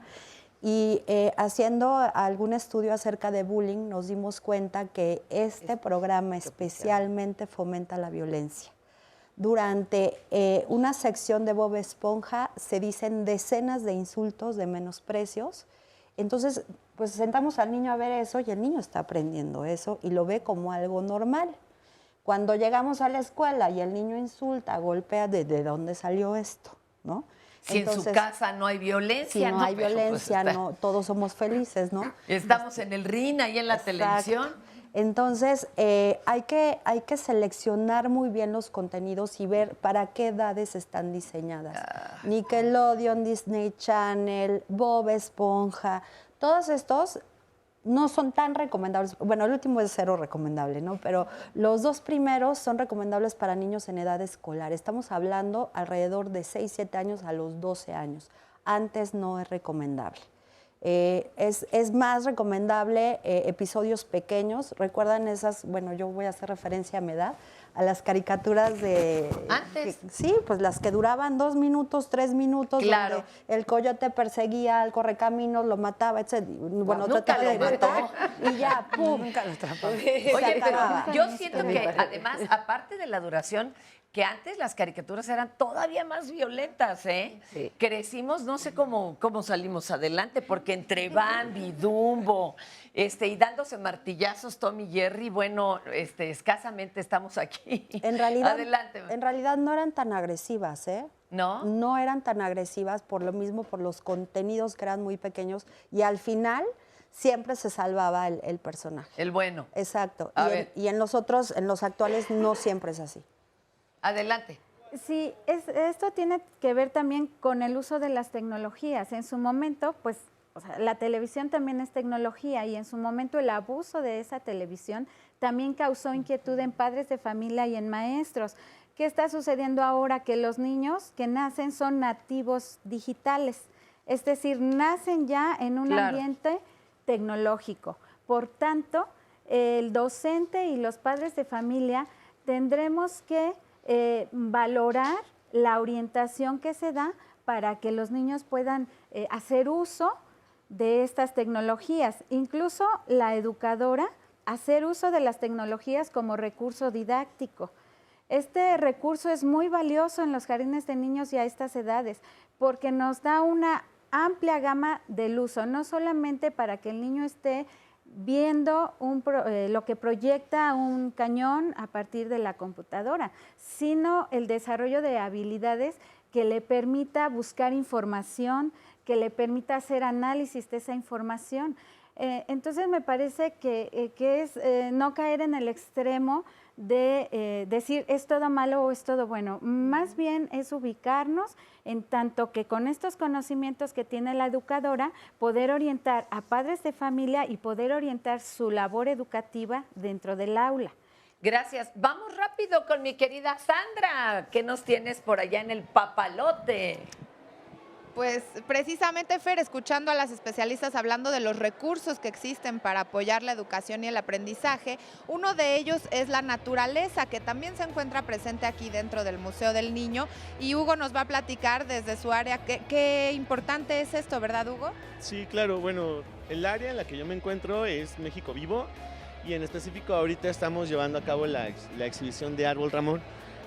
H: Y haciendo algún estudio acerca de bullying, nos dimos cuenta que este programa especialmente fomenta la violencia. Durante una sección de Bob Esponja se dicen decenas de insultos, de menosprecios. Entonces, pues sentamos al niño a ver eso y el niño está aprendiendo eso y lo ve como algo normal. Cuando llegamos a la escuela y el niño insulta, golpea, ¿de dónde salió esto? ¿No?
B: Si entonces, en su casa no hay violencia,
H: si no hay violencia, pues no, todos somos felices, ¿no?
B: Estamos en el RIN, ahí en la televisión.
H: Entonces, hay que seleccionar muy bien los contenidos y ver para qué edades están diseñadas. Nickelodeon, Disney Channel, Bob Esponja, todos estos no son tan recomendables. Bueno, el último es 0 recomendable, ¿no? Pero los 2 primeros son recomendables para niños en edad escolar. Estamos hablando alrededor de 6, 7 años a los 12 años. Antes no es recomendable. Es más recomendable episodios pequeños. ¿Recuerdan esas? Bueno, yo voy a hacer referencia a mi edad, a las caricaturas de...
B: ¿Antes?
H: Sí, pues las que duraban 2 minutos, 3 minutos,
B: claro,
H: donde el coyote perseguía al correcaminos, lo mataba, etc. Bueno,
B: nunca lo mató.
H: Y ya, ¡pum!
B: Nunca lo atrapó. Oye, pero yo siento que además, aparte de la duración, que antes las caricaturas eran todavía más violentas, ¿eh? Sí. Crecimos, no sé cómo salimos adelante, porque entre Bambi, Dumbo, y dándose martillazos Tom y Jerry, bueno, escasamente estamos aquí.
H: En realidad,
B: adelante.
H: En realidad no eran tan agresivas, ¿eh?
B: ¿No?
H: No eran tan agresivas por lo mismo, por los contenidos que eran muy pequeños y al final siempre se salvaba el personaje.
B: El bueno.
H: Exacto. Y en los otros, en los actuales, no siempre es así.
B: Adelante.
E: Sí, esto tiene que ver también con el uso de las tecnologías. En su momento, pues, o sea, la televisión también es tecnología y en su momento el abuso de esa televisión también causó inquietud en padres de familia y en maestros. ¿Qué está sucediendo ahora? Que los niños que nacen son nativos digitales, es decir, nacen ya en un ambiente tecnológico. Por tanto, el docente y los padres de familia tendremos que valorar la orientación que se da para que los niños puedan hacer uso de estas tecnologías. Incluso la educadora, hacer uso de las tecnologías como recurso didáctico. Este recurso es muy valioso en los jardines de niños y a estas edades porque nos da una amplia gama del uso, no solamente para que el niño esté viendo lo que proyecta un cañón a partir de la computadora, sino el desarrollo de habilidades que le permita buscar información, que le permita hacer análisis de esa información. Entonces me parece que es no caer en el extremo de decir es todo malo o es todo bueno. Más bien es ubicarnos en tanto que con estos conocimientos que tiene la educadora, poder orientar a padres de familia y poder orientar su labor educativa dentro del aula.
B: Gracias. Vamos rápido con mi querida Sandra. ¿Qué nos tienes por allá en el papalote?
C: Pues precisamente, Fer, escuchando a las especialistas hablando de los recursos que existen para apoyar la educación y el aprendizaje, uno de ellos es la naturaleza, que también se encuentra presente aquí dentro del Museo del Niño. Y Hugo nos va a platicar desde su área qué importante es esto, ¿verdad, Hugo?
S: Sí, claro. Bueno, el área en la que yo me encuentro es México Vivo y en específico ahorita estamos llevando a cabo la exhibición de Árbol Ramón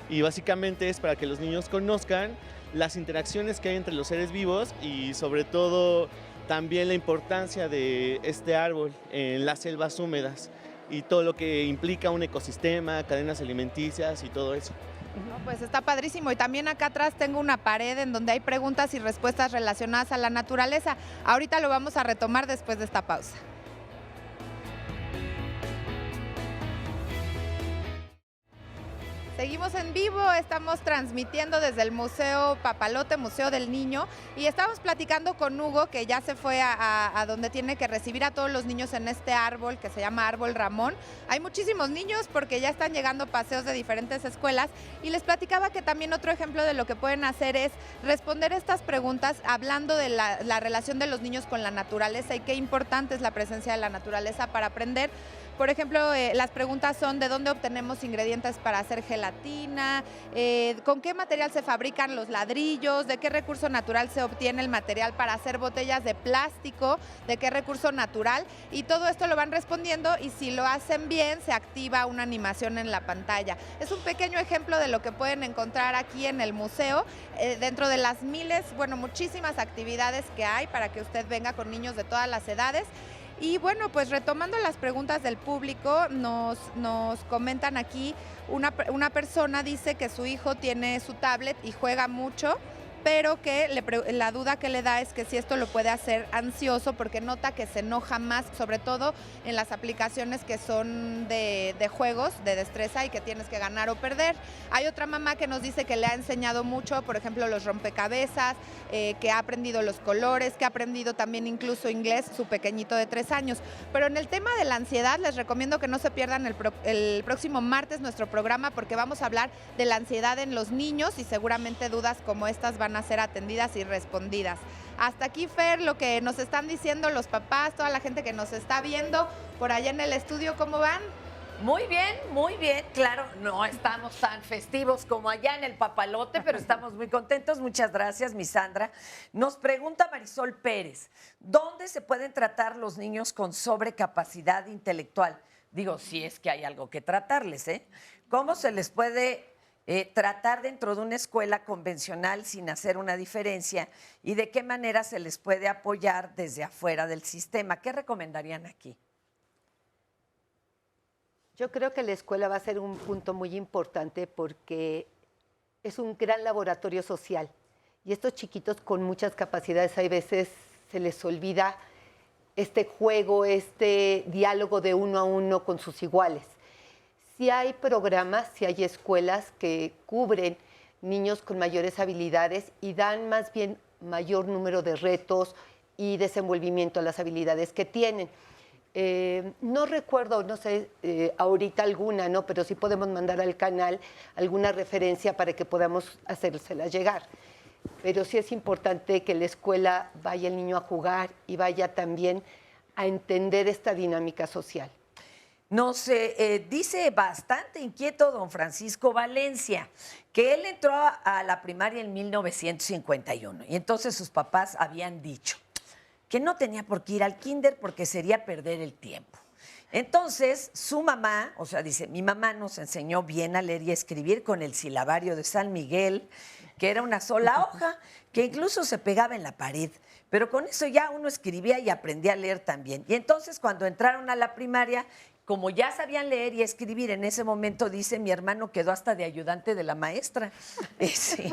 S: y básicamente es para que los niños conozcan las interacciones que hay entre los seres vivos y sobre todo también la importancia de este árbol en las selvas húmedas y todo lo que implica un ecosistema, cadenas alimenticias y todo eso.
C: No, pues está padrísimo y también acá atrás tengo una pared en donde hay preguntas y respuestas relacionadas a la naturaleza. Ahorita lo vamos a retomar después de esta pausa. Seguimos en vivo, estamos transmitiendo desde el Museo Papalote, Museo del Niño, y estamos platicando con Hugo, que ya se fue a donde tiene que recibir a todos los niños en este árbol que se llama Árbol Ramón. Hay muchísimos niños porque ya están llegando paseos de diferentes escuelas y les platicaba que también otro ejemplo de lo que pueden hacer es responder estas preguntas hablando de la relación de los niños con la naturaleza y qué importante es la presencia de la naturaleza para aprender. Por ejemplo, las preguntas son ¿de dónde obtenemos ingredientes para hacer gelatina? ¿Con qué material se fabrican los ladrillos? ¿De qué recurso natural se obtiene el material para hacer botellas de plástico? ¿De qué recurso natural? Y todo esto lo van respondiendo y si lo hacen bien se activa una animación en la pantalla. Es un pequeño ejemplo de lo que pueden encontrar aquí en el museo, dentro de las muchísimas actividades que hay para que usted venga con niños de todas las edades. Y bueno, pues retomando las preguntas del público, nos comentan aquí, una persona dice que su hijo tiene su tablet y juega mucho, pero que la duda que le da es que si esto lo puede hacer ansioso porque nota que se enoja más, sobre todo en las aplicaciones que son de juegos, de destreza y que tienes que ganar o perder. Hay otra mamá que nos dice que le ha enseñado mucho, por ejemplo, los rompecabezas, que ha aprendido los colores, que ha aprendido también incluso inglés, su pequeñito de 3 años. Pero en el tema de la ansiedad, les recomiendo que no se pierdan el próximo martes nuestro programa porque vamos a hablar de la ansiedad en los niños y seguramente dudas como estas van a ser atendidas y respondidas. Hasta aquí, Fer, lo que nos están diciendo los papás, toda la gente que nos está viendo por allá en el estudio, ¿cómo van?
B: Muy bien, claro, no estamos tan festivos como allá en el Papalote, pero estamos muy contentos. Muchas gracias, mi Sandra. Nos pregunta Marisol Pérez, ¿dónde se pueden tratar los niños con sobrecapacidad intelectual? Digo, si es que hay algo que tratarles, ¿eh? ¿Cómo se les puede tratar dentro de una escuela convencional sin hacer una diferencia y de qué manera se les puede apoyar desde afuera del sistema? ¿Qué recomendarían aquí?
D: Yo creo que la escuela va a ser un punto muy importante porque es un gran laboratorio social y estos chiquitos con muchas capacidades, hay veces se les olvida este juego, este diálogo de uno a uno con sus iguales. Si hay programas, si hay escuelas que cubren niños con mayores habilidades y dan más bien mayor número de retos y desenvolvimiento a las habilidades que tienen. No recuerdo, no sé, ahorita alguna, ¿no? Pero sí podemos mandar al canal alguna referencia para que podamos hacérsela llegar. Pero sí es importante que la escuela vaya el niño a jugar y vaya también a entender esta dinámica social.
B: Nos dice bastante inquieto don Francisco Valencia, que él entró a la primaria en 1951 y entonces sus papás habían dicho que no tenía por qué ir al kinder porque sería perder el tiempo. Entonces, su mamá, o sea, dice, mi mamá nos enseñó bien a leer y a escribir con el silabario de San Miguel, que era una sola hoja, que incluso se pegaba en la pared. Pero con eso ya uno escribía y aprendía a leer también. Y entonces, cuando entraron a la primaria, como ya sabían leer y escribir, en ese momento, dice, mi hermano quedó hasta de ayudante de la maestra. Sí.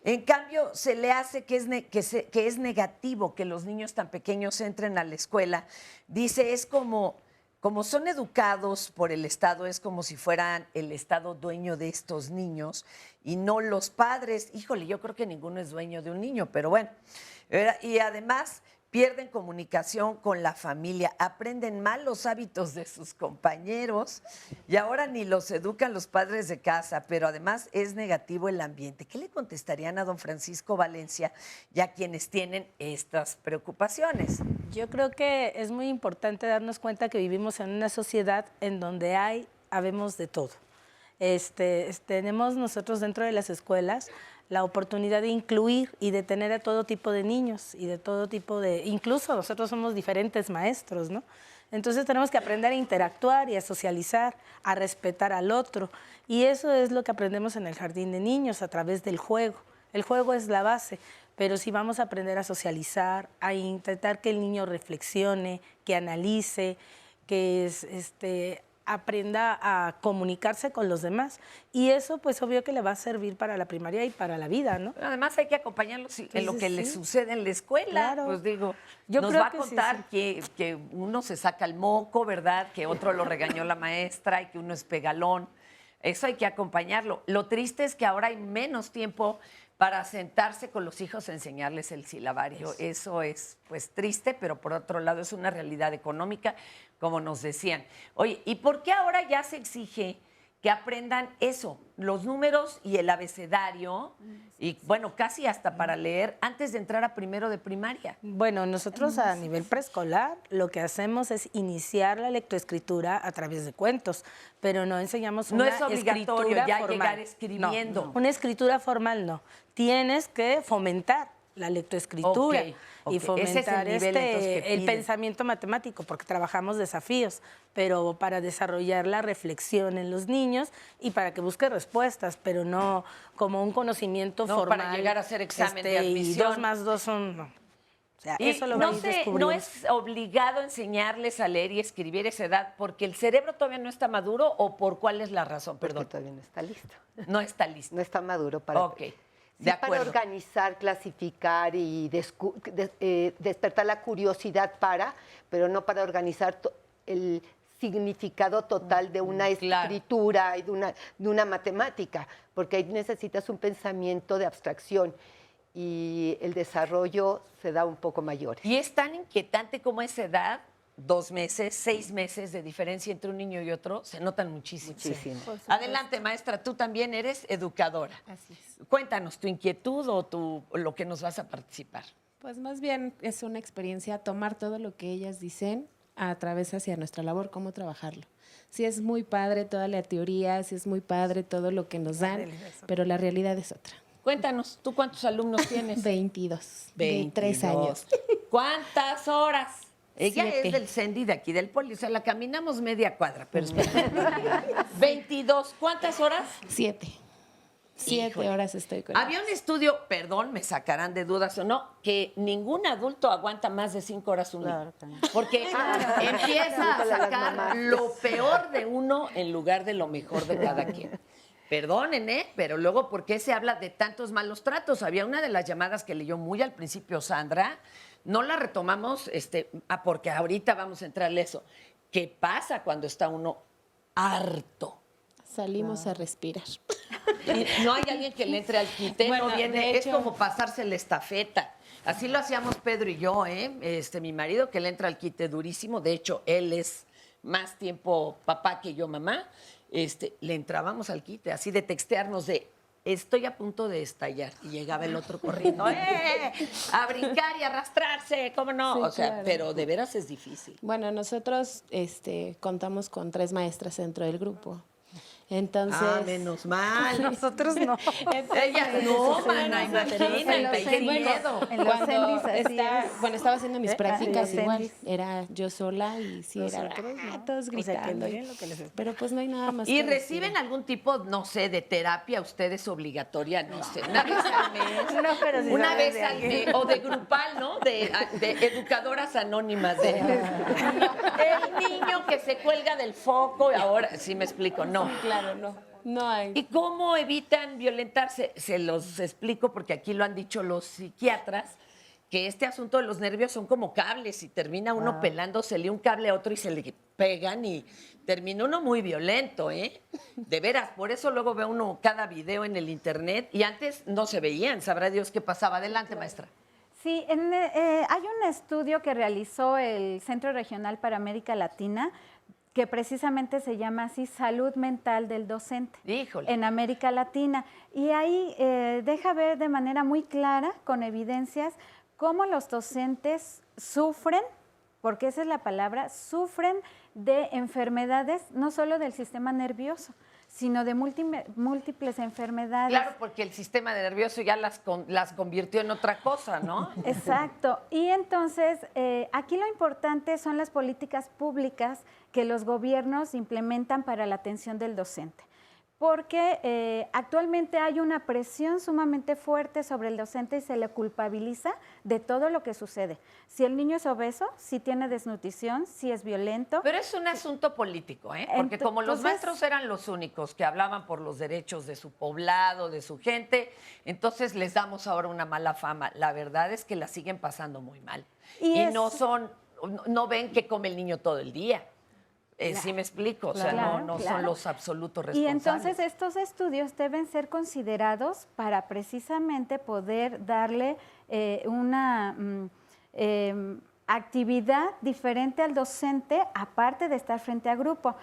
B: En cambio, se le hace que es negativo que los niños tan pequeños entren a la escuela. Dice, es como son educados por el Estado, es como si fueran el Estado dueño de estos niños y no los padres. Híjole, yo creo que ninguno es dueño de un niño, pero bueno. Y además pierden comunicación con la familia, aprenden mal los hábitos de sus compañeros y ahora ni los educan los padres de casa, pero además es negativo el ambiente. ¿Qué le contestarían a don Francisco Valencia y a quienes tienen estas preocupaciones?
F: Yo creo que es muy importante darnos cuenta que vivimos en una sociedad en donde habemos de todo. Tenemos nosotros dentro de las escuelas la oportunidad de incluir y de tener a todo tipo de niños y de todo tipo de... Incluso nosotros somos diferentes maestros, ¿no? Entonces tenemos que aprender a interactuar y a socializar, a respetar al otro. Y eso es lo que aprendemos en el jardín de niños a través del juego. El juego es la base, pero si vamos a aprender a socializar, a intentar que el niño reflexione, que analice, que aprenda a comunicarse con los demás. Y eso, pues, obvio que le va a servir para la primaria y para la vida, ¿no?
B: Además, hay que acompañarlos en lo que les sucede en la escuela. Claro. Pues digo, nos va a contar que uno se saca el moco, ¿verdad? Que otro lo regañó la maestra y que uno es pegalón. Eso hay que acompañarlo. Lo triste es que ahora hay menos tiempo para sentarse con los hijos a enseñarles el silabario. Eso es, pues, triste, pero por otro lado es una realidad económica, como nos decían. Oye, ¿y por qué ahora ya se exige que aprendan eso, los números y el abecedario, y bueno, casi hasta para leer, antes de entrar a primero de primaria?
F: Bueno, nosotros a nivel preescolar lo que hacemos es iniciar la lectoescritura a través de cuentos, pero no enseñamos una escritura formal. No es obligatorio ya llegar escribiendo. No, una escritura formal no. Tienes que fomentar la lectoescritura y fomentar el pensamiento matemático, porque trabajamos desafíos, pero para desarrollar la reflexión en los niños y para que busque respuestas, pero no como un conocimiento formal.
B: Para llegar a hacer examen de admisión.
F: Y 2 más 2 son... No. O sea, eso lo va a ir descubriendo.
B: No es obligado enseñarles a leer y escribir a esa edad porque el cerebro todavía no está maduro, o por cuál es la razón, perdón.
D: Porque todavía no está listo.
B: No está listo.
D: No está maduro para... Sí, para organizar, clasificar y despertar la curiosidad pero no para organizar el significado total de una escritura y de una matemática, porque ahí necesitas un pensamiento de abstracción y el desarrollo se da un poco mayor.
B: Y es tan inquietante como esa edad, 2 meses, 6 meses de diferencia entre un niño y otro, se notan muchísimo.
D: Muchísimo.
B: Sí. Adelante, maestra, tú también eres educadora.
T: Así es.
B: Cuéntanos tu inquietud o lo que nos vas a participar.
T: Pues más bien es una experiencia tomar todo lo que ellas dicen a través hacia nuestra labor, cómo trabajarlo. Sí es muy padre toda la teoría, sí es muy padre todo lo que nos dan, pero la realidad es otra.
B: Cuéntanos, ¿tú cuántos alumnos tienes?
T: 22. De 3 años.
B: ¿Cuántas horas? Ella
T: 7.
B: es del CENDI de aquí del Poli, o sea, la caminamos media cuadra, pero espera. 22, ¿cuántas horas?
T: 7. 7 horas estoy con
B: Había un estudio, perdón, me sacarán de dudas o no, que ningún adulto aguanta más de 5 horas un día. Porque empieza a sacar lo peor de uno en lugar de lo mejor de cada quien. Perdonen, pero luego, ¿por qué se habla de tantos malos tratos? Había una de las llamadas que leyó muy al principio Sandra, no la retomamos porque ahorita vamos a entrarle eso. ¿Qué pasa cuando está uno harto?
T: Salimos a respirar.
B: No hay alguien que le entre al quite,
T: Bueno,
B: no viene,
T: de hecho,
B: es como pasarse la estafeta. Así lo hacíamos Pedro y yo, mi marido que le entra al quite durísimo, de hecho, él es más tiempo papá que yo mamá, le entrábamos al quite, así de textearnos de estoy a punto de estallar. Y llegaba el otro corriendo, a brincar y arrastrarse, ¿cómo no?
T: Sí,
B: o sea,
T: claro.
B: pero de veras es difícil.
T: Bueno, nosotros contamos con 3 maestras dentro del grupo. Entonces,
B: menos mal.
E: Nosotros no.
B: Ellas no, mana, imagínate, qué miedo.
E: En los Endis, así es.
T: estaba haciendo mis
E: En
T: prácticas
E: los
T: igual.
E: Endis.
T: Era yo sola y sí, era todos gritando. Pero pues no hay nada más
B: ¿Y
T: que
B: reciben algún tipo, no sé, de terapia ustedes obligatoria? No sé, una vez al mes.
H: No, pero sí
B: una
H: sabes
B: vez
H: de
B: al
H: alguien.
B: mes. O de grupal, ¿no? De educadoras anónimas. El niño que se cuelga del foco. Y ahora, sí me explico, no.
T: Claro, no. No hay.
B: ¿Y cómo evitan violentarse? Se los explico porque aquí lo han dicho los psiquiatras, que este asunto de los nervios son como cables y termina uno pelándosele un cable a otro y se le pegan y termina uno muy violento, ¿eh? De veras, por eso luego ve uno cada video en el internet y antes no se veían, sabrá Dios qué pasaba. Adelante, maestra.
E: Sí, hay un estudio que realizó el Centro Regional para América Latina que precisamente se llama así Salud Mental del Docente.
B: Híjole.
E: En América Latina. Y ahí deja ver de manera muy clara, con evidencias, cómo los docentes sufren, porque esa es la palabra, sufren de enfermedades no solo del sistema nervioso, sino de múltiples enfermedades.
B: Claro, porque el sistema nervioso ya las convirtió en otra cosa, ¿no?
E: Exacto. Y entonces, aquí lo importante son las políticas públicas que los gobiernos implementan para la atención del docente. Porque actualmente hay una presión sumamente fuerte sobre el docente y se le culpabiliza de todo lo que sucede. Si el niño es obeso, si tiene desnutrición, si es violento.
B: Pero es un asunto político, ¿eh? Porque como los maestros eran los únicos que hablaban por los derechos de su poblado, de su gente, entonces les damos ahora una mala fama. La verdad es que la siguen pasando muy mal. Y no ven que come el niño todo el día. Sí me explico, o sea, no son los absolutos responsables.
E: Y entonces estos estudios deben ser considerados para precisamente poder darle una actividad diferente al docente, aparte de estar frente a grupo.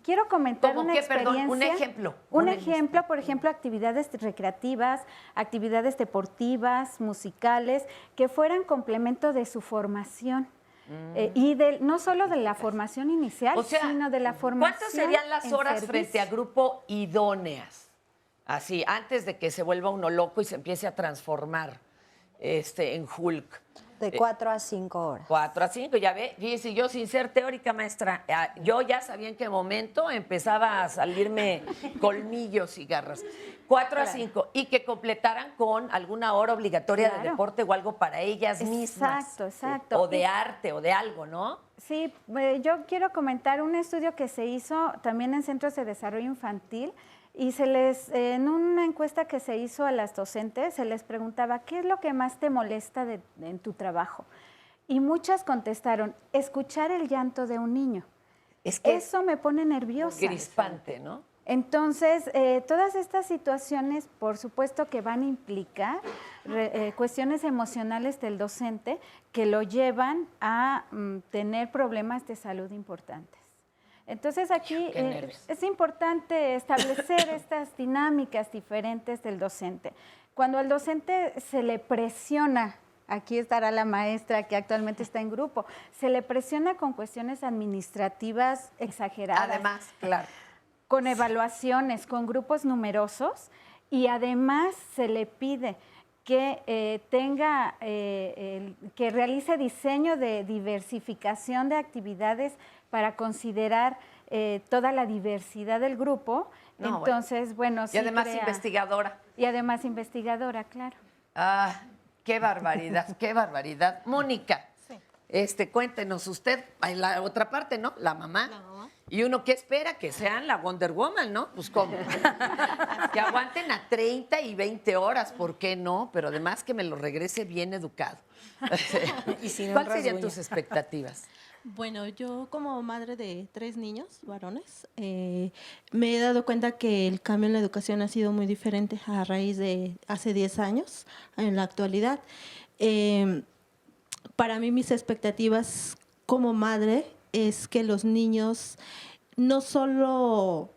E: Quiero comentar una experiencia.
B: Perdón, un ejemplo.
E: Un ejemplo, por ejemplo, actividades recreativas, actividades deportivas, musicales, que fueran complemento de su formación. Y no solo de la formación inicial, sino de la formación.
B: ¿Cuántas serían las horas frente a grupo idóneas? Así, antes de que se vuelva uno loco y se empiece a transformar en Hulk.
H: De 4 a 5 horas.
B: 4 a 5, ya ve. Fíjese, yo sin ser teórica, maestra, yo ya sabía en qué momento empezaba a salirme colmillos y garras. 4 a 5. Y que completaran con alguna hora obligatoria de deporte o algo para ellas mismas.
E: Exacto.
B: O de arte o de algo, ¿no?
E: Sí, yo quiero comentar un estudio que se hizo también en Centros de Desarrollo Infantil. Y en una encuesta que se hizo a las docentes, se les preguntaba, ¿qué es lo que más te molesta en tu trabajo? Y muchas contestaron, escuchar el llanto de un niño.
B: Es que
E: eso me pone nerviosa.
B: Crispante, ¿no?
E: Entonces, todas estas situaciones, por supuesto que van a implicar cuestiones emocionales del docente que lo llevan a tener problemas de salud importantes. Entonces aquí es importante establecer estas dinámicas diferentes del docente. Cuando al docente se le presiona, aquí estará la maestra que actualmente está en grupo, se le presiona con cuestiones administrativas exageradas.
B: Además, claro.
E: Con evaluaciones, con grupos numerosos y además se le pide que que realice diseño de diversificación de actividades para considerar toda la diversidad del grupo. Entonces, bueno, sí.
B: Y además investigadora.
E: Y además investigadora, claro.
B: Ah, qué barbaridad, qué barbaridad. Mónica, cuéntenos usted, en la otra parte, ¿no? La mamá. Y uno, ¿qué espera? Que sean la Wonder Woman, ¿no? Pues, ¿cómo? Que aguanten a 30 y 20 horas, ¿por qué no? Pero además que me lo regrese bien educado. ¿Cuáles serían tus expectativas?
U: Bueno, yo como madre de 3 niños varones, me he dado cuenta que el cambio en la educación ha sido muy diferente a raíz de hace 10 años en la actualidad. Para mí mis expectativas como madre es que los niños no solo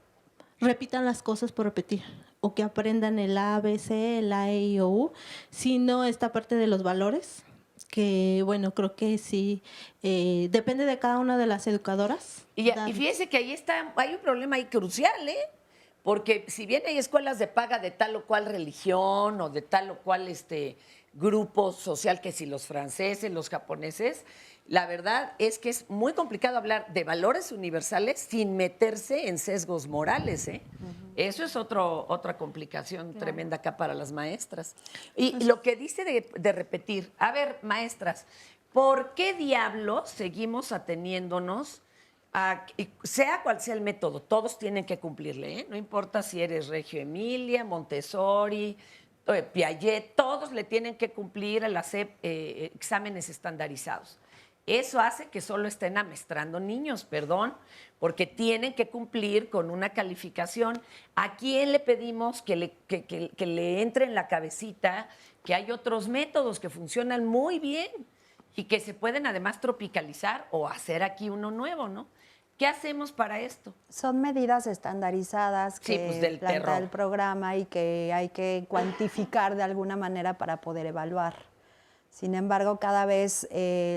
U: repitan las cosas por repetir o que aprendan el A, B, C, el A, E, I, O, U, sino esta parte de los valores, que bueno, creo que sí, depende de cada una de las educadoras.
B: Y fíjese que hay un problema ahí crucial, ¿eh? Porque si bien hay escuelas de paga de tal o cual religión o de tal o cual grupo social, que si los franceses, los japoneses, la verdad es que es muy complicado hablar de valores universales sin meterse en sesgos morales, ¿eh? Eso es otra complicación tremenda acá para las maestras. Y lo que dice de repetir, a ver, maestras, ¿por qué diablos seguimos ateniéndonos sea cual sea el método? Todos tienen que cumplirle, ¿eh? No importa si eres Reggio Emilia, Montessori, Piaget, todos le tienen que cumplir al hacer exámenes estandarizados. Eso hace que solo estén amestrando niños, perdón, porque tienen que cumplir con una calificación. ¿A quién le pedimos que le entre en la cabecita que hay otros métodos que funcionan muy bien y que se pueden además tropicalizar o hacer aquí uno nuevo, ¿no? ¿Qué hacemos para esto?
H: Son medidas estandarizadas que plantea el programa y que hay que cuantificar de alguna manera para poder evaluar. Sin embargo, cada vez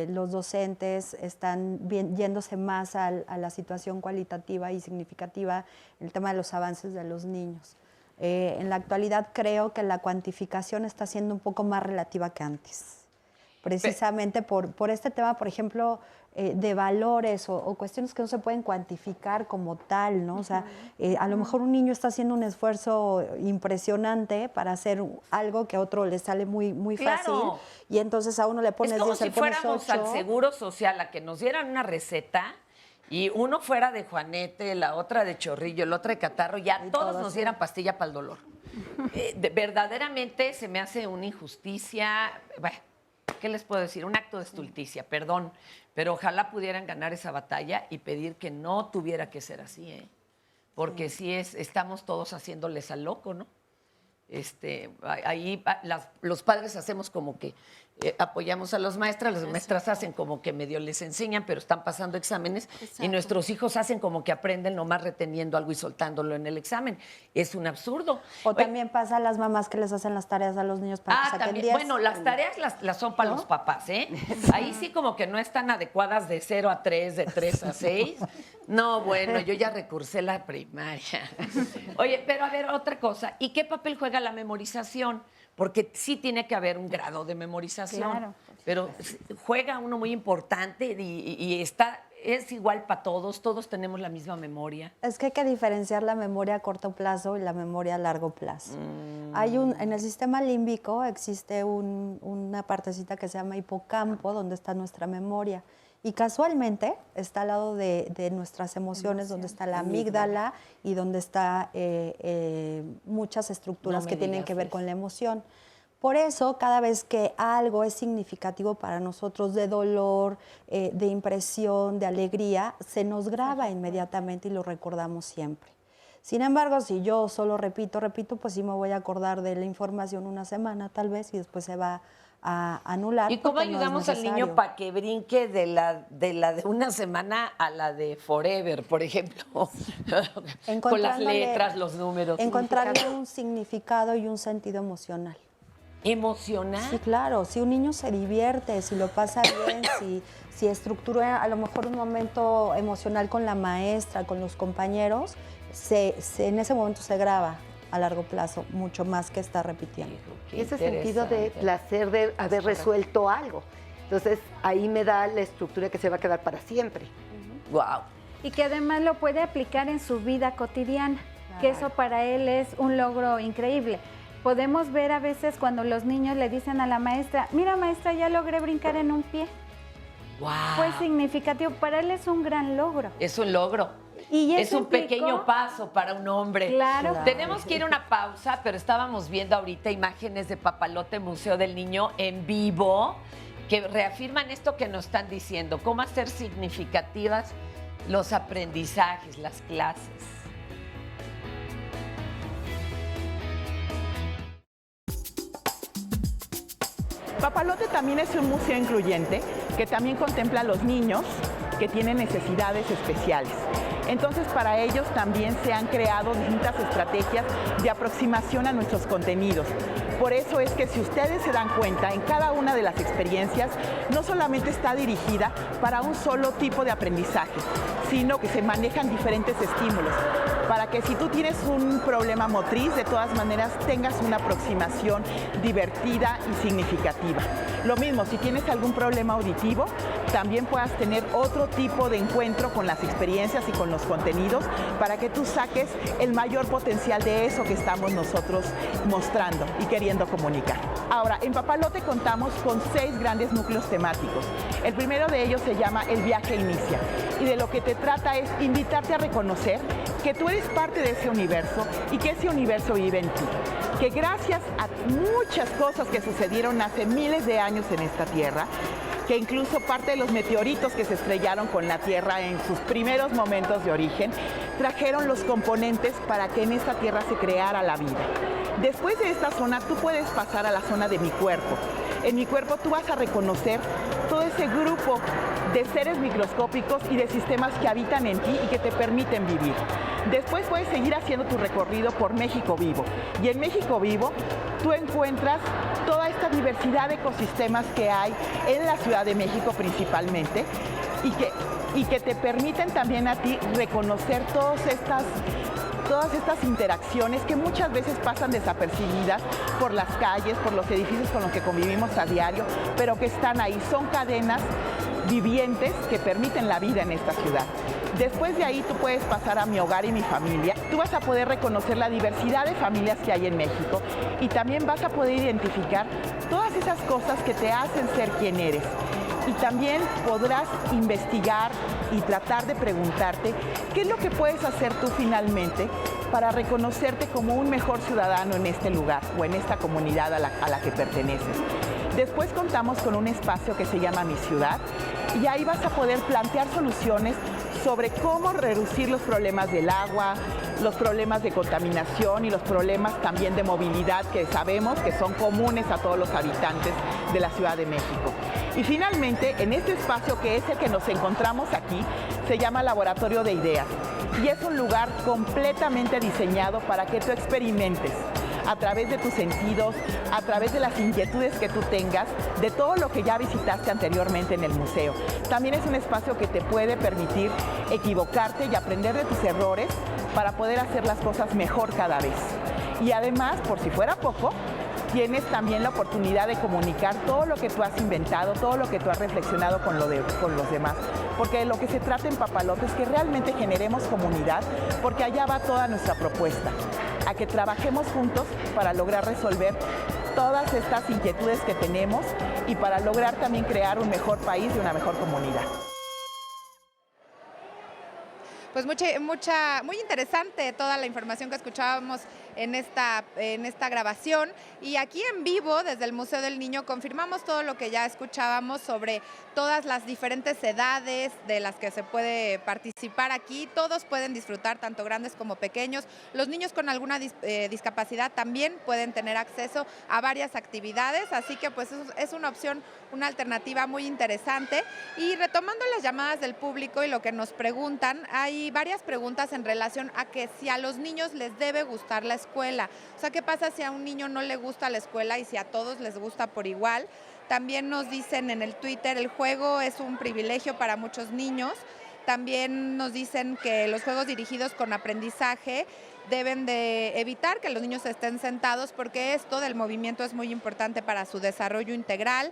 H: los docentes están yéndose más a la situación cualitativa y significativa en el tema de los avances de los niños. En la actualidad creo que la cuantificación está siendo un poco más relativa que antes. Precisamente por este tema, por ejemplo, de valores o cuestiones que no se pueden cuantificar como tal, ¿no? O sea, a lo mejor un niño está haciendo un esfuerzo impresionante para hacer algo que a otro le sale muy fácil, y entonces a uno le pones 10,
B: es como si fuéramos
H: 8.
B: al Seguro Social a que nos dieran una receta y uno fuera de Juanete, la otra de Chorrillo, la otra de Catarro, ya todos nos dieran pastilla para el dolor. Verdaderamente se me hace una injusticia. Bueno, ¿qué les puedo decir? Un acto de estulticia, perdón, pero ojalá pudieran ganar esa batalla y pedir que no tuviera que ser así, ¿eh? Porque sí estamos todos haciéndoles al loco, ¿no? Ahí los padres hacemos como que apoyamos a las maestras hacen como que medio les enseñan, pero están pasando exámenes. Exacto. Y nuestros hijos hacen como que aprenden nomás reteniendo algo y soltándolo en el examen. Es un absurdo.
H: O también pasa a las mamás que les hacen las tareas a los niños para que saquen 10.
B: Bueno, las tareas las son para los papás, ¿eh? Ahí sí como que no están adecuadas de 0 a 3, de 3 a 6. No, bueno, yo ya recursé la primaria. Oye, pero a ver, otra cosa. ¿Y qué papel juega la memorización? Porque sí tiene que haber un grado de memorización, claro, pero juega uno muy importante y es igual para todos tenemos la misma memoria.
H: Es que hay que diferenciar la memoria a corto plazo y la memoria a largo plazo. En el sistema límbico existe una partecita que se llama hipocampo, donde está nuestra memoria. Y casualmente está al lado de nuestras emociones, donde está la amígdala y donde está muchas estructuras que tienen que ver con la emoción. Por eso, cada vez que algo es significativo para nosotros, de dolor, de impresión, de alegría, se nos graba inmediatamente y lo recordamos siempre. Sin embargo, si yo solo repito, pues sí me voy a acordar de la información una semana tal vez y después se va a anular.
B: ¿Y cómo ayudamos al niño para que brinque de la de una semana a la de forever, por ejemplo? Con las letras, los números.
H: Encontrarle un significado y un sentido emocional.
B: ¿Emocional?
H: Sí, claro. Si un niño se divierte, si lo pasa bien, si estructura a lo mejor un momento emocional con la maestra, con los compañeros, en ese momento se graba a largo plazo, mucho más que estar repitiendo.
D: Y ese sentido de placer de haber resuelto algo. Entonces, ahí me da la estructura que se va a quedar para siempre.
B: Wow.
E: Y que además lo puede aplicar en su vida cotidiana, que eso para él es un logro increíble. Podemos ver a veces cuando los niños le dicen a la maestra, mira maestra, ya logré brincar en un pie.
B: Wow.
E: Fue significativo, para él es un gran logro.
B: Es un logro.
E: Y
B: es un pequeño paso para un hombre.
E: Claro.
B: Tenemos que ir a una pausa, pero estábamos viendo ahorita imágenes de Papalote Museo del Niño en vivo que reafirman esto que nos están diciendo, cómo hacer significativas los aprendizajes, las clases.
G: Papalote también es un museo incluyente que también contempla a los niños que tienen necesidades especiales. Entonces, para ellos también se han creado distintas estrategias de aproximación a nuestros contenidos. Por eso es que si ustedes se dan cuenta, en cada una de las experiencias no solamente está dirigida para un solo tipo de aprendizaje, sino que se manejan diferentes estímulos, para que si tú tienes un problema motriz, de todas maneras tengas una aproximación divertida y significativa. Lo mismo, si tienes algún problema auditivo, también puedas tener otro tipo de encuentro con las experiencias y con los contenidos para que tú saques el mayor potencial de eso que estamos nosotros mostrando y queriendo comunicar. Ahora, en Papalote contamos con 6 grandes núcleos temáticos. El primero de ellos se llama El viaje inicia, y de lo que te trata es invitarte a reconocer que tú eres parte de ese universo y que ese universo vive en ti. Que gracias a muchas cosas que sucedieron hace miles de años en esta Tierra, que incluso parte de los meteoritos que se estrellaron con la Tierra en sus primeros momentos de origen, trajeron los componentes para que en esta Tierra se creara la vida. Después de esta zona, tú puedes pasar a la zona de mi cuerpo. En mi cuerpo tú vas a reconocer todo ese grupo de seres microscópicos y de sistemas que habitan en ti y que te permiten vivir. Después puedes seguir haciendo tu recorrido por México Vivo. Y en México Vivo tú encuentras toda esta diversidad de ecosistemas que hay en la Ciudad de México principalmente y que te permiten también a ti reconocer todas estas interacciones que muchas veces pasan desapercibidas por las calles, por los edificios con los que convivimos a diario, pero que están ahí. Son cadenas vivientes que permiten la vida en esta ciudad. Después de ahí tú puedes pasar a Mi Hogar y Mi Familia. Tú vas a poder reconocer la diversidad de familias que hay en México y también vas a poder identificar todas esas cosas que te hacen ser quien eres. Y también podrás investigar y tratar de preguntarte qué es lo que puedes hacer tú finalmente para reconocerte como un mejor ciudadano en este lugar o en esta comunidad a la que perteneces. Después contamos con un espacio que se llama Mi Ciudad y ahí vas a poder plantear soluciones sobre cómo reducir los problemas del agua, los problemas de contaminación y los problemas también de movilidad que sabemos que son comunes a todos los habitantes de la Ciudad de México. Y finalmente, en este espacio que es el que nos encontramos aquí, se llama Laboratorio de Ideas y es un lugar completamente diseñado para que tú experimentes a través de tus sentidos, a través de las inquietudes que tú tengas, de todo lo que ya visitaste anteriormente en el museo. También es un espacio que te puede permitir equivocarte y aprender de tus errores para poder hacer las cosas mejor cada vez. Y además, por si fuera poco, tienes también la oportunidad de comunicar todo lo que tú has inventado, todo lo que tú has reflexionado con los demás. Porque de lo que se trata en Papalote es que realmente generemos comunidad, porque allá va toda nuestra propuesta, a que trabajemos juntos para lograr resolver todas estas inquietudes que tenemos y para lograr también crear un mejor país y una mejor comunidad.
C: Pues muy interesante toda la información que escuchábamos en esta grabación. Y aquí en vivo, desde el Museo del Niño, confirmamos todo lo que ya escuchábamos sobre todas las diferentes edades de las que se puede participar aquí. Todos pueden disfrutar, tanto grandes como pequeños. Los niños con alguna discapacidad también pueden tener acceso a varias actividades, así que pues es una opción, una alternativa muy interesante. Y retomando las llamadas del público y lo que nos preguntan, hay varias preguntas en relación a que si a los niños les debe gustar la escuela. O sea, ¿qué pasa si a un niño no le gusta la escuela y si a todos les gusta por igual? También nos dicen en el Twitter, el juego es un privilegio para muchos niños. También nos dicen que los juegos dirigidos con aprendizaje deben de evitar que los niños estén sentados porque esto del movimiento es muy importante para su desarrollo integral.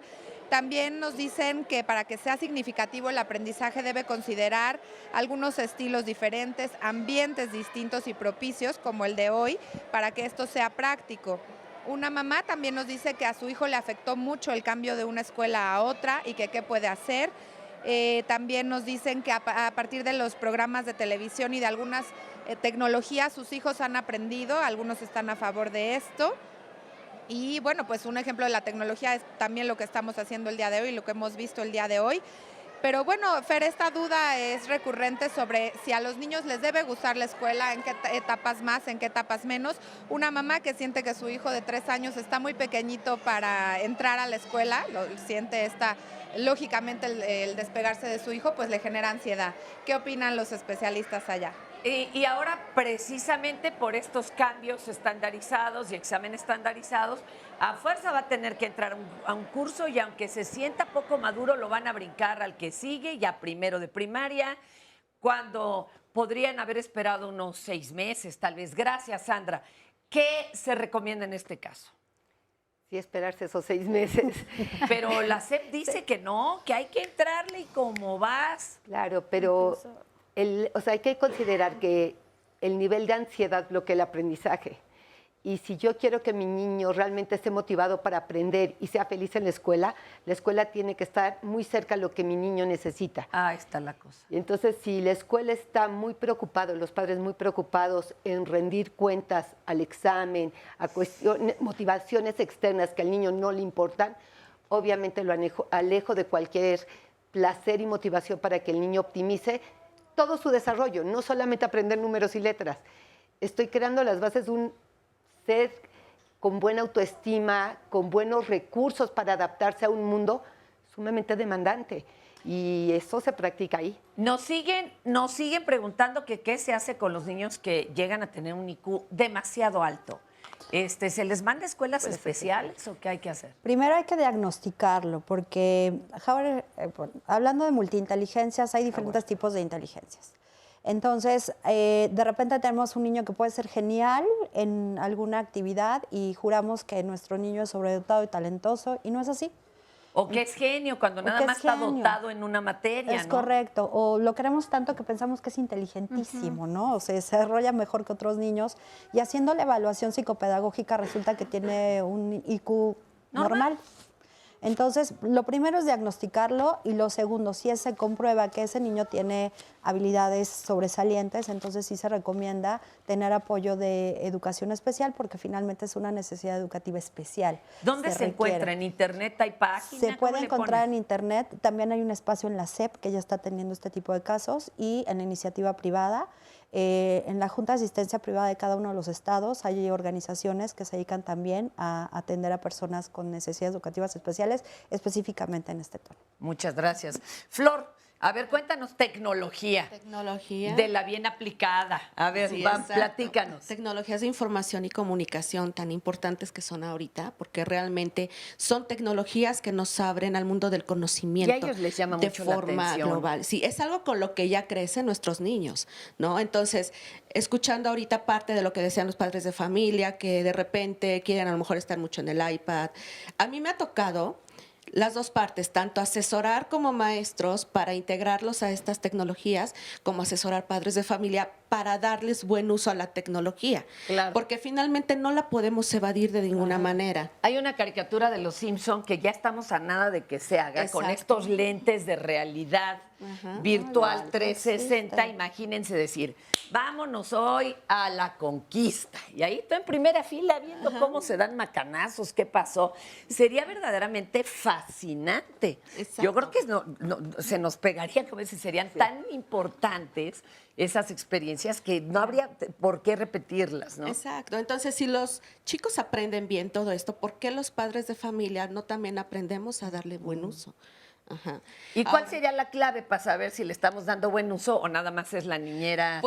C: También nos dicen que para que sea significativo el aprendizaje debe considerar algunos estilos diferentes, ambientes distintos y propicios como el de hoy para que esto sea práctico. Una mamá también nos dice que a su hijo le afectó mucho el cambio de una escuela a otra y que qué puede hacer. También nos dicen que a partir de los programas de televisión y de algunas tecnologías sus hijos han aprendido, algunos están a favor de esto. Y bueno, pues un ejemplo de la tecnología es también lo que estamos haciendo el día de hoy, lo que hemos visto el día de hoy. Pero bueno, Fer, esta duda es recurrente sobre si a los niños les debe gustar la escuela, en qué etapas más, en qué etapas menos. Una mamá que siente que su hijo de 3 años está muy pequeñito para entrar a la escuela, siente lógicamente el despegarse de su hijo, pues le genera ansiedad. ¿Qué opinan los especialistas allá?
B: Y ahora, precisamente por estos cambios estandarizados y exámenes estandarizados, a fuerza va a tener que entrar a un curso y aunque se sienta poco maduro, lo van a brincar al que sigue, ya primero de primaria, cuando podrían haber esperado unos 6 meses, tal vez. Gracias, Sandra. ¿Qué se recomienda en este caso?
D: Sí, esperarse esos 6 meses.
B: Pero la SEP dice que no, que hay que entrarle y cómo vas.
D: Claro, pero hay que considerar que el nivel de ansiedad bloquea el aprendizaje. Y si yo quiero que mi niño realmente esté motivado para aprender y sea feliz en la escuela tiene que estar muy cerca de lo que mi niño necesita.
B: Ahí está la cosa.
D: Y entonces, si la escuela está muy preocupada, los padres muy preocupados en rendir cuentas al examen, a motivaciones externas que al niño no le importan, obviamente lo alejo de cualquier placer y motivación para que el niño optimice todo su desarrollo, no solamente aprender números y letras. Estoy creando las bases de un ser con buena autoestima, con buenos recursos para adaptarse a un mundo sumamente demandante. Y eso se practica ahí.
B: Nos siguen preguntando que qué se hace con los niños que llegan a tener un IQ demasiado alto. ¿Se les manda a escuelas especiales o qué hay que hacer?
H: Primero hay que diagnosticarlo, porque hablando de multiinteligencias, hay diferentes tipos de inteligencias. Entonces, de repente tenemos un niño que puede ser genial en alguna actividad y juramos que nuestro niño es sobredotado y talentoso, y no es así.
B: O que es genio cuando nada más está dotado en una materia,
H: Es correcto. O lo queremos tanto que pensamos que es inteligentísimo, ¿no? O se desarrolla mejor que otros niños. Y haciendo la evaluación psicopedagógica resulta que tiene un IQ normal. Entonces, lo primero es diagnosticarlo y lo segundo, si se comprueba que ese niño tiene habilidades sobresalientes, entonces sí se recomienda tener apoyo de educación especial porque finalmente es una necesidad educativa especial.
B: ¿Dónde se encuentra? ¿En internet hay páginas?
H: Se puede encontrar en internet, también hay un espacio en la SEP que ya está atendiendo este tipo de casos y en la iniciativa privada. En la Junta de Asistencia Privada de cada uno de los estados hay organizaciones que se dedican también a atender a personas con necesidades educativas especiales, específicamente en este tono.
B: Muchas gracias. Flor, a ver, cuéntanos tecnología.
A: Tecnología.
B: De la bien aplicada. A ver,
A: Sí,
B: platícanos.
A: Tecnologías de información y comunicación tan importantes que son ahorita, porque realmente son tecnologías que nos abren al mundo del conocimiento.
B: Y a ellos les llama
A: de
B: mucho la
A: forma
B: atención.
A: global. Sí, es algo con lo que ya crecen nuestros niños, ¿no? Entonces, escuchando ahorita parte de lo que decían los padres de familia, que de repente quieren a lo mejor estar mucho en el iPad. A mí me ha tocado las dos partes, tanto asesorar como maestros para integrarlos a estas tecnologías, como asesorar padres de familia para darles buen uso a la tecnología.
B: Claro.
A: Porque finalmente no la podemos evadir de ninguna manera.
B: Hay una caricatura de Los Simpson que ya estamos a nada de que se haga con
A: Exacto.
B: estos lentes de realidad virtual 360. Imagínense decir, vámonos hoy a la conquista. Y ahí estoy en primera fila viendo cómo se dan macanazos, qué pasó. Sería verdaderamente fascinante.
A: Exacto.
B: Yo creo que se nos pegaría, como si serían tan importantes esas experiencias que no habría por qué repetirlas, ¿no?
A: Exacto. Entonces, si los chicos aprenden bien todo esto, ¿por qué los padres de familia no también aprendemos a darle buen uso? Ajá.
B: ¿Y cuál sería la clave para saber si le estamos dando buen uso o nada más es la niñera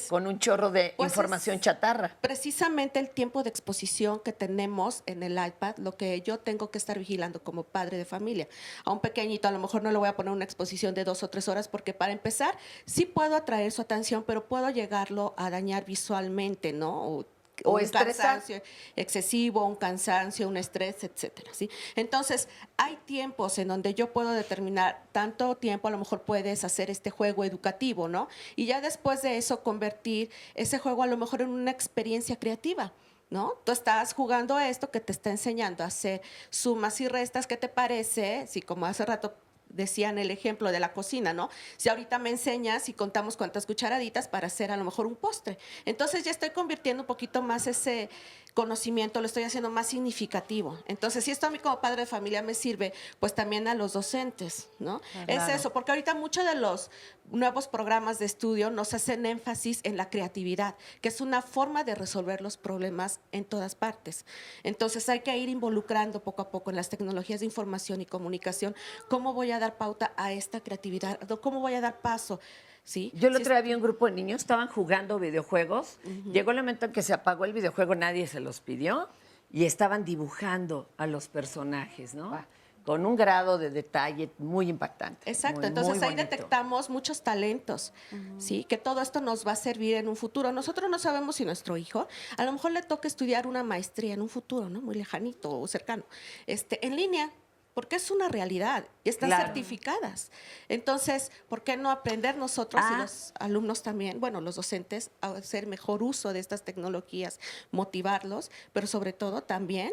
B: con un chorro de información chatarra?
A: Precisamente el tiempo de exposición que tenemos en el iPad, lo que yo tengo que estar vigilando como padre de familia. A un pequeñito a lo mejor no le voy a poner una exposición de 2 o 3 horas porque para empezar sí puedo atraer su atención, pero puedo llegarlo a dañar visualmente, ¿no? O un cansancio excesivo, un cansancio, un estrés, etcétera, ¿sí? Entonces, hay tiempos en donde yo puedo determinar tanto tiempo, a lo mejor puedes hacer este juego educativo, ¿no? Y ya después de eso convertir ese juego a lo mejor en una experiencia creativa, ¿no? Tú estás jugando a esto que te está enseñando a hacer sumas y restas, ¿qué te parece? Si como hace rato decían el ejemplo de la cocina, ¿no? Si ahorita me enseñas y contamos cuántas cucharaditas para hacer a lo mejor un postre. Entonces ya estoy convirtiendo un poquito más ese conocimiento, lo estoy haciendo más significativo. Entonces, si esto a mí como padre de familia me sirve, pues también a los docentes, ¿no?
B: Claro.
A: Es eso, porque ahorita muchos de los nuevos programas de estudio nos hacen énfasis en la creatividad, que es una forma de resolver los problemas en todas partes. Entonces, hay que ir involucrando poco a poco en las tecnologías de información y comunicación, cómo voy a dar pauta a esta creatividad, cómo voy a dar paso. ¿Sí?
B: Yo el otro día vi un grupo de niños, estaban jugando videojuegos. Llegó el momento en que se apagó el videojuego, nadie se los pidió, y estaban dibujando a los personajes, ¿no? Con un grado de detalle muy impactante.
A: Exacto,
B: muy,
A: entonces
B: muy
A: ahí
B: bonito.
A: detectamos muchos talentos, ¿sí? Que todo esto nos va a servir en un futuro. Nosotros no sabemos si nuestro hijo, a lo mejor le toca estudiar una maestría en un futuro, ¿no? Muy lejanito o cercano, en línea, porque es una realidad y están certificadas. Entonces, ¿por qué no aprender nosotros y los alumnos también, bueno, los docentes, a hacer mejor uso de estas tecnologías, motivarlos, pero sobre todo también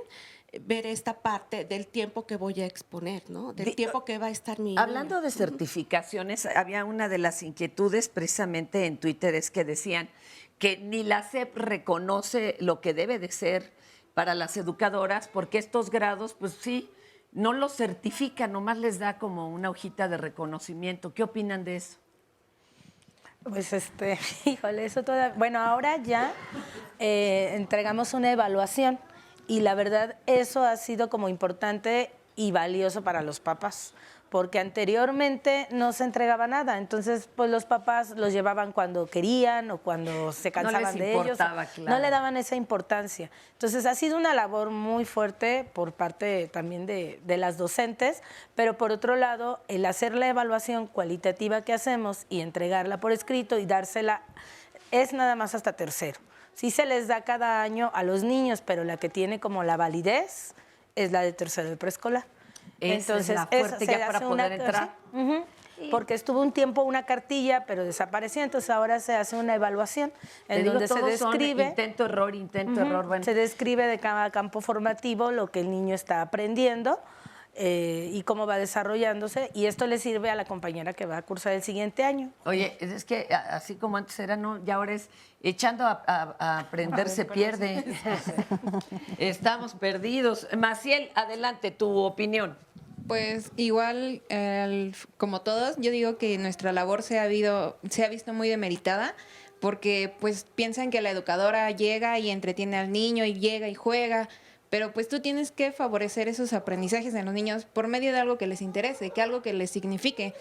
A: ver esta parte del tiempo que voy a exponer, ¿no? Del tiempo que va a estar mi
B: Hablando
A: niño.
B: de certificaciones, había una de las inquietudes precisamente en Twitter, es que decían que ni la SEP reconoce lo que debe de ser para las educadoras, porque estos grados, pues sí, no los certifica, nomás les da como una hojita de reconocimiento. ¿Qué opinan de eso?
F: Pues híjole, eso todavía... Bueno, ahora ya entregamos una evaluación y la verdad eso ha sido como importante y valioso para los papás, porque anteriormente no se entregaba nada, entonces pues los papás los llevaban cuando querían o cuando se cansaban de ellos, no le daban esa importancia. Entonces ha sido una labor muy fuerte por parte también de las docentes, pero por otro lado el hacer la evaluación cualitativa que hacemos y entregarla por escrito y dársela es nada más hasta tercero. Sí se les da cada año a los niños, pero la que tiene como la validez es la de tercero de preescolar.
B: Entonces, la fuerte ya para poder entrar.
F: Porque estuvo un tiempo una cartilla, pero desapareció, entonces ahora se hace una evaluación en donde se describe
B: intento, error. Bueno.
F: Se describe de cada campo formativo lo que el niño está aprendiendo y cómo va desarrollándose, y esto le sirve a la compañera que va a cursar el siguiente año.
B: Oye, es que así como antes era, no, ya ahora es echando a aprender se pierde. Estamos perdidos. Maciel, adelante, tu opinión.
I: Pues igual, como todos, yo digo que nuestra labor se ha visto muy demeritada, porque pues piensan que la educadora llega y entretiene al niño y llega y juega, pero pues tú tienes que favorecer esos aprendizajes en los niños por medio de algo que les interese, que algo que les signifique.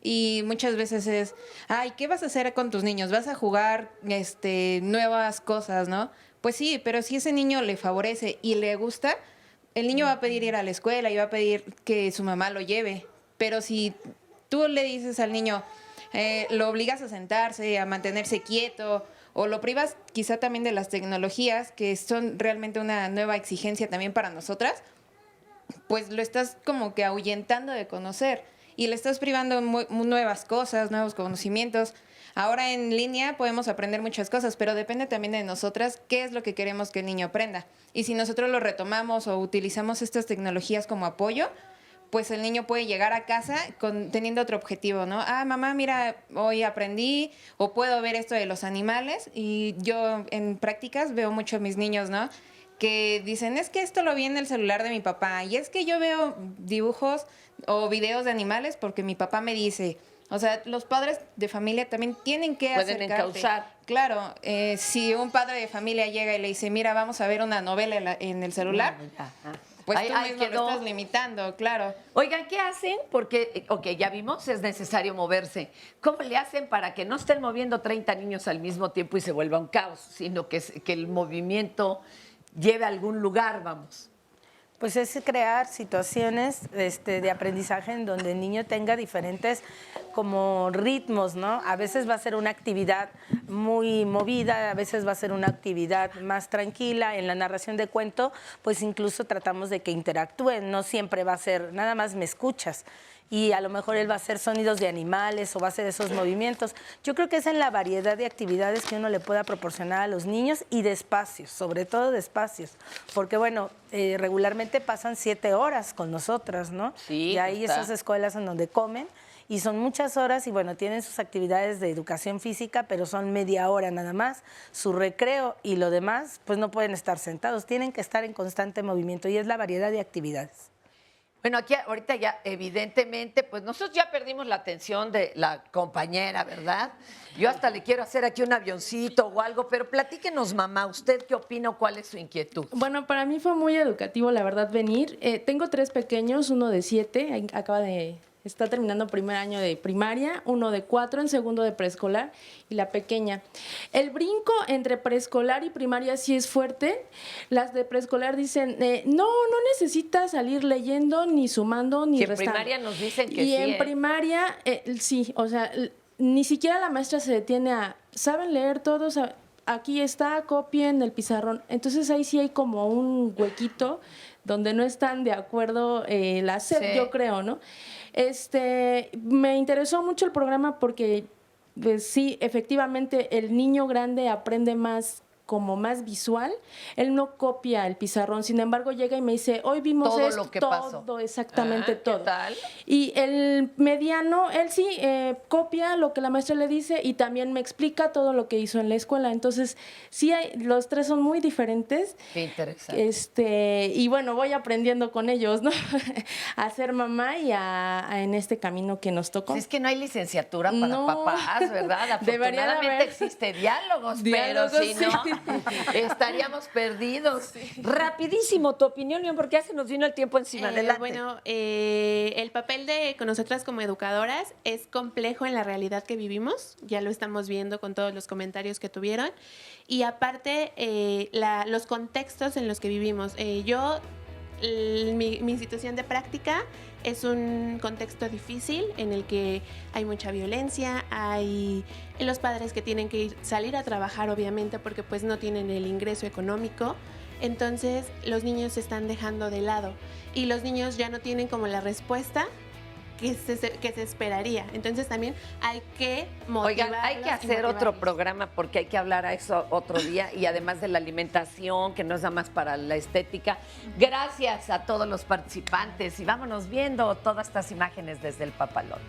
I: Y muchas veces es, ay, ¿qué vas a hacer con tus niños? ¿Vas a jugar nuevas cosas, no? Pues sí, pero si ese niño le favorece y le gusta, el niño va a pedir ir a la escuela y va a pedir que su mamá lo lleve. Pero si tú le dices al niño, lo obligas a sentarse, a mantenerse quieto, o lo privas quizá también de las tecnologías, que son realmente una nueva exigencia también para nosotras, pues lo estás como que ahuyentando de conocer y le estás privando nuevas cosas, nuevos conocimientos. Ahora en línea podemos aprender muchas cosas, pero depende también de nosotras qué es lo que queremos que el niño aprenda. Y si nosotros lo retomamos o utilizamos estas tecnologías como apoyo, pues el niño puede llegar a casa teniendo otro objetivo, ¿no? Ah, mamá, mira, hoy aprendí, o puedo ver esto de los animales, y yo en prácticas veo mucho a mis niños, ¿no? Que dicen, es que esto lo vi en el celular de mi papá, y es que yo veo dibujos o videos de animales porque mi papá me dice. O sea, los padres de familia también tienen que
B: pueden
I: acercarte.
B: encauzar.
I: Claro, si un padre de familia llega y le dice, mira, vamos a ver una novela en el celular, pues tú mismo lo estás limitando, claro.
B: Oigan, ¿qué hacen? Porque, ya vimos, es necesario moverse. ¿Cómo le hacen para que no estén moviendo 30 niños al mismo tiempo y se vuelva un caos, sino que el movimiento lleve a algún lugar, vamos?
F: Pues es crear situaciones de aprendizaje en donde el niño tenga diferentes como ritmos, ¿no? A veces va a ser una actividad muy movida, a veces va a ser una actividad más tranquila. En la narración de cuento, pues incluso tratamos de que interactúen, no siempre va a ser nada más me escuchas. y a lo mejor él va a hacer sonidos de animales o va a hacer esos movimientos. Yo creo que es en la variedad de actividades que uno le pueda proporcionar a los niños y de espacios, sobre todo de espacios, porque bueno, regularmente pasan 7 horas con nosotras, ¿no?
B: Sí,
F: y hay esas escuelas en donde comen y son muchas horas y bueno, tienen sus actividades de educación física, pero son media hora nada más, su recreo y lo demás, pues no pueden estar sentados, tienen que estar en constante movimiento y es la variedad de actividades.
B: Bueno, aquí ahorita ya evidentemente, pues nosotros ya perdimos la atención de la compañera, ¿verdad? Yo hasta le quiero hacer aquí un avioncito o algo, pero platíquenos, mamá, ¿usted qué opina o cuál es su inquietud?
T: Bueno, para mí fue muy educativo, la verdad, venir. Tengo 3 pequeños, uno de 7, está terminando primer año de primaria, uno de 4 en segundo de preescolar y la pequeña. El brinco entre preescolar y primaria sí es fuerte. Las de preescolar dicen, no necesitas salir leyendo, ni sumando, ni restando.
B: En primaria nos dicen que
T: y
B: sí.
T: En primaria, sí, o sea, ni siquiera la maestra se detiene a, ¿saben leer todos? Aquí está, copien el pizarrón. Entonces ahí sí hay como un huequito donde no están de acuerdo la SEP, sí. Yo creo, ¿no? Me interesó mucho el programa porque pues, sí, efectivamente el niño grande aprende más como más visual, él no copia el pizarrón, sin embargo llega y me dice, hoy vimos
B: todo
T: esto,
B: lo que
T: todo,
B: pasó.
T: Exactamente todo.
B: ¿Qué tal?
T: Y el mediano, él sí copia lo que la maestra le dice y también me explica todo lo que hizo en la escuela, entonces sí, los 3 son muy diferentes.
B: Qué interesante.
T: Y bueno, voy aprendiendo con ellos, ¿no? A ser mamá y en este camino que nos tocó.
B: Si es que no hay licenciatura para papás, ¿verdad? Afortunadamente existe diálogos, pero si no, estaríamos perdidos. Sí. Rapidísimo, tu opinión, León, porque ya se nos vino el tiempo encima. Adelante.
J: Bueno, el papel con nosotras como educadoras es complejo en la realidad que vivimos, ya lo estamos viendo con todos los comentarios que tuvieron, y aparte los contextos en los que vivimos. Mi institución de práctica es un contexto difícil en el que hay mucha violencia, hay los padres que tienen que salir a trabajar obviamente porque pues no tienen el ingreso económico, entonces los niños se están dejando de lado y los niños ya no tienen como la respuesta que se esperaría. Entonces también hay que motivarlos.
B: Oigan, hay que hacer otro programa porque hay que hablar a eso otro día y además de la alimentación, que no es nada más para la estética. Gracias a todos los participantes y vámonos viendo todas estas imágenes desde el Papalote.